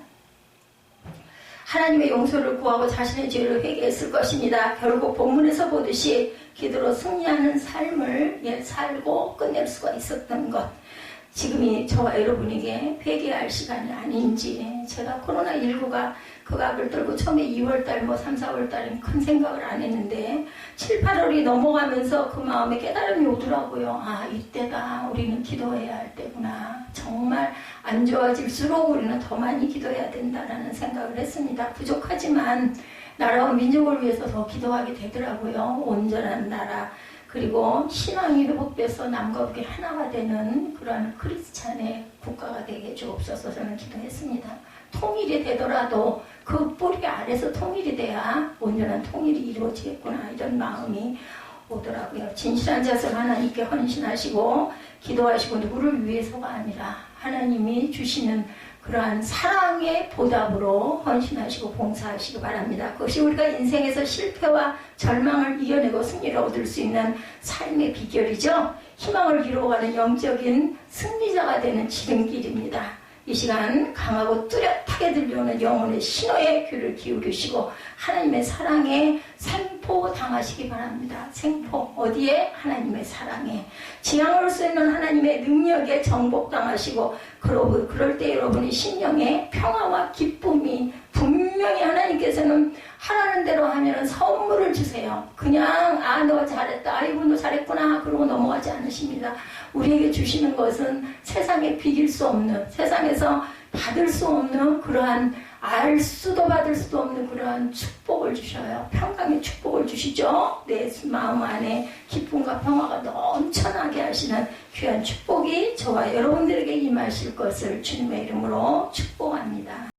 하나님의 용서를 구하고 자신의 죄를 회개했을 것입니다. 결국 본문에서 보듯이 기도로 승리하는 삶을 살고 끝낼 수가 있었던 것. 지금이 저와 여러분에게 회개할 시간이 아닌지, 제가 코로나19가 극악을 떨고 처음에 2월달, 3, 4월달엔 큰 생각을 안 했는데 7, 8월이 넘어가면서 그 마음에 깨달음이 오더라고요. 아, 이때가 우리는 기도해야 할 때구나. 정말 안 좋아질수록 우리는 더 많이 기도해야 된다라는 생각을 했습니다. 부족하지만 나라와 민족을 위해서 더 기도하게 되더라고요. 온전한 나라, 그리고 신앙이 회복돼서 남과 북이 하나가 되는 그러한 크리스찬의 국가가 되게 주옵소서. 저는 기도했습니다. 통일이 되더라도 그 뿌리 아래서 통일이 돼야 온전한 통일이 이루어지겠구나, 이런 마음이 오더라고요. 진실한 자세로 하나님께 헌신하시고 기도하시고 누구를 위해서가 아니라 하나님이 주시는 그러한 사랑의 보답으로 헌신하시고 봉사하시기 바랍니다. 그것이 우리가 인생에서 실패와 절망을 이겨내고 승리를 얻을 수 있는 삶의 비결이죠. 희망을 이루어가는 영적인 승리자가 되는 지름길입니다. 이 시간 강하고 뚜렷하게 들려오는 영혼의 신호에 귀를 기울이시고 하나님의 사랑에 생포 당하시기 바랍니다. 생포, 어디에? 하나님의 사랑에. 지향할 수 있는 하나님의 능력에 정복당하시고 그럴 때 여러분의 심령에 평화와 기쁨이, 분명히 하나님께서는 하라는 대로 하면 선물을 주세요. 그냥 너 잘했다, 아이고 너 잘했구나 그러고 넘어가지 않으십니다. 우리에게 주시는 것은 세상에 비길 수 없는, 세상에서 받을 수 없는 그러한, 알 수도 받을 수도 없는 그러한 축복을 주셔요. 평강의 축복을 주시죠. 내 마음 안에 기쁨과 평화가 넘쳐나게 하시는 귀한 축복이 저와 여러분들에게 임하실 것을 주님의 이름으로 축복합니다.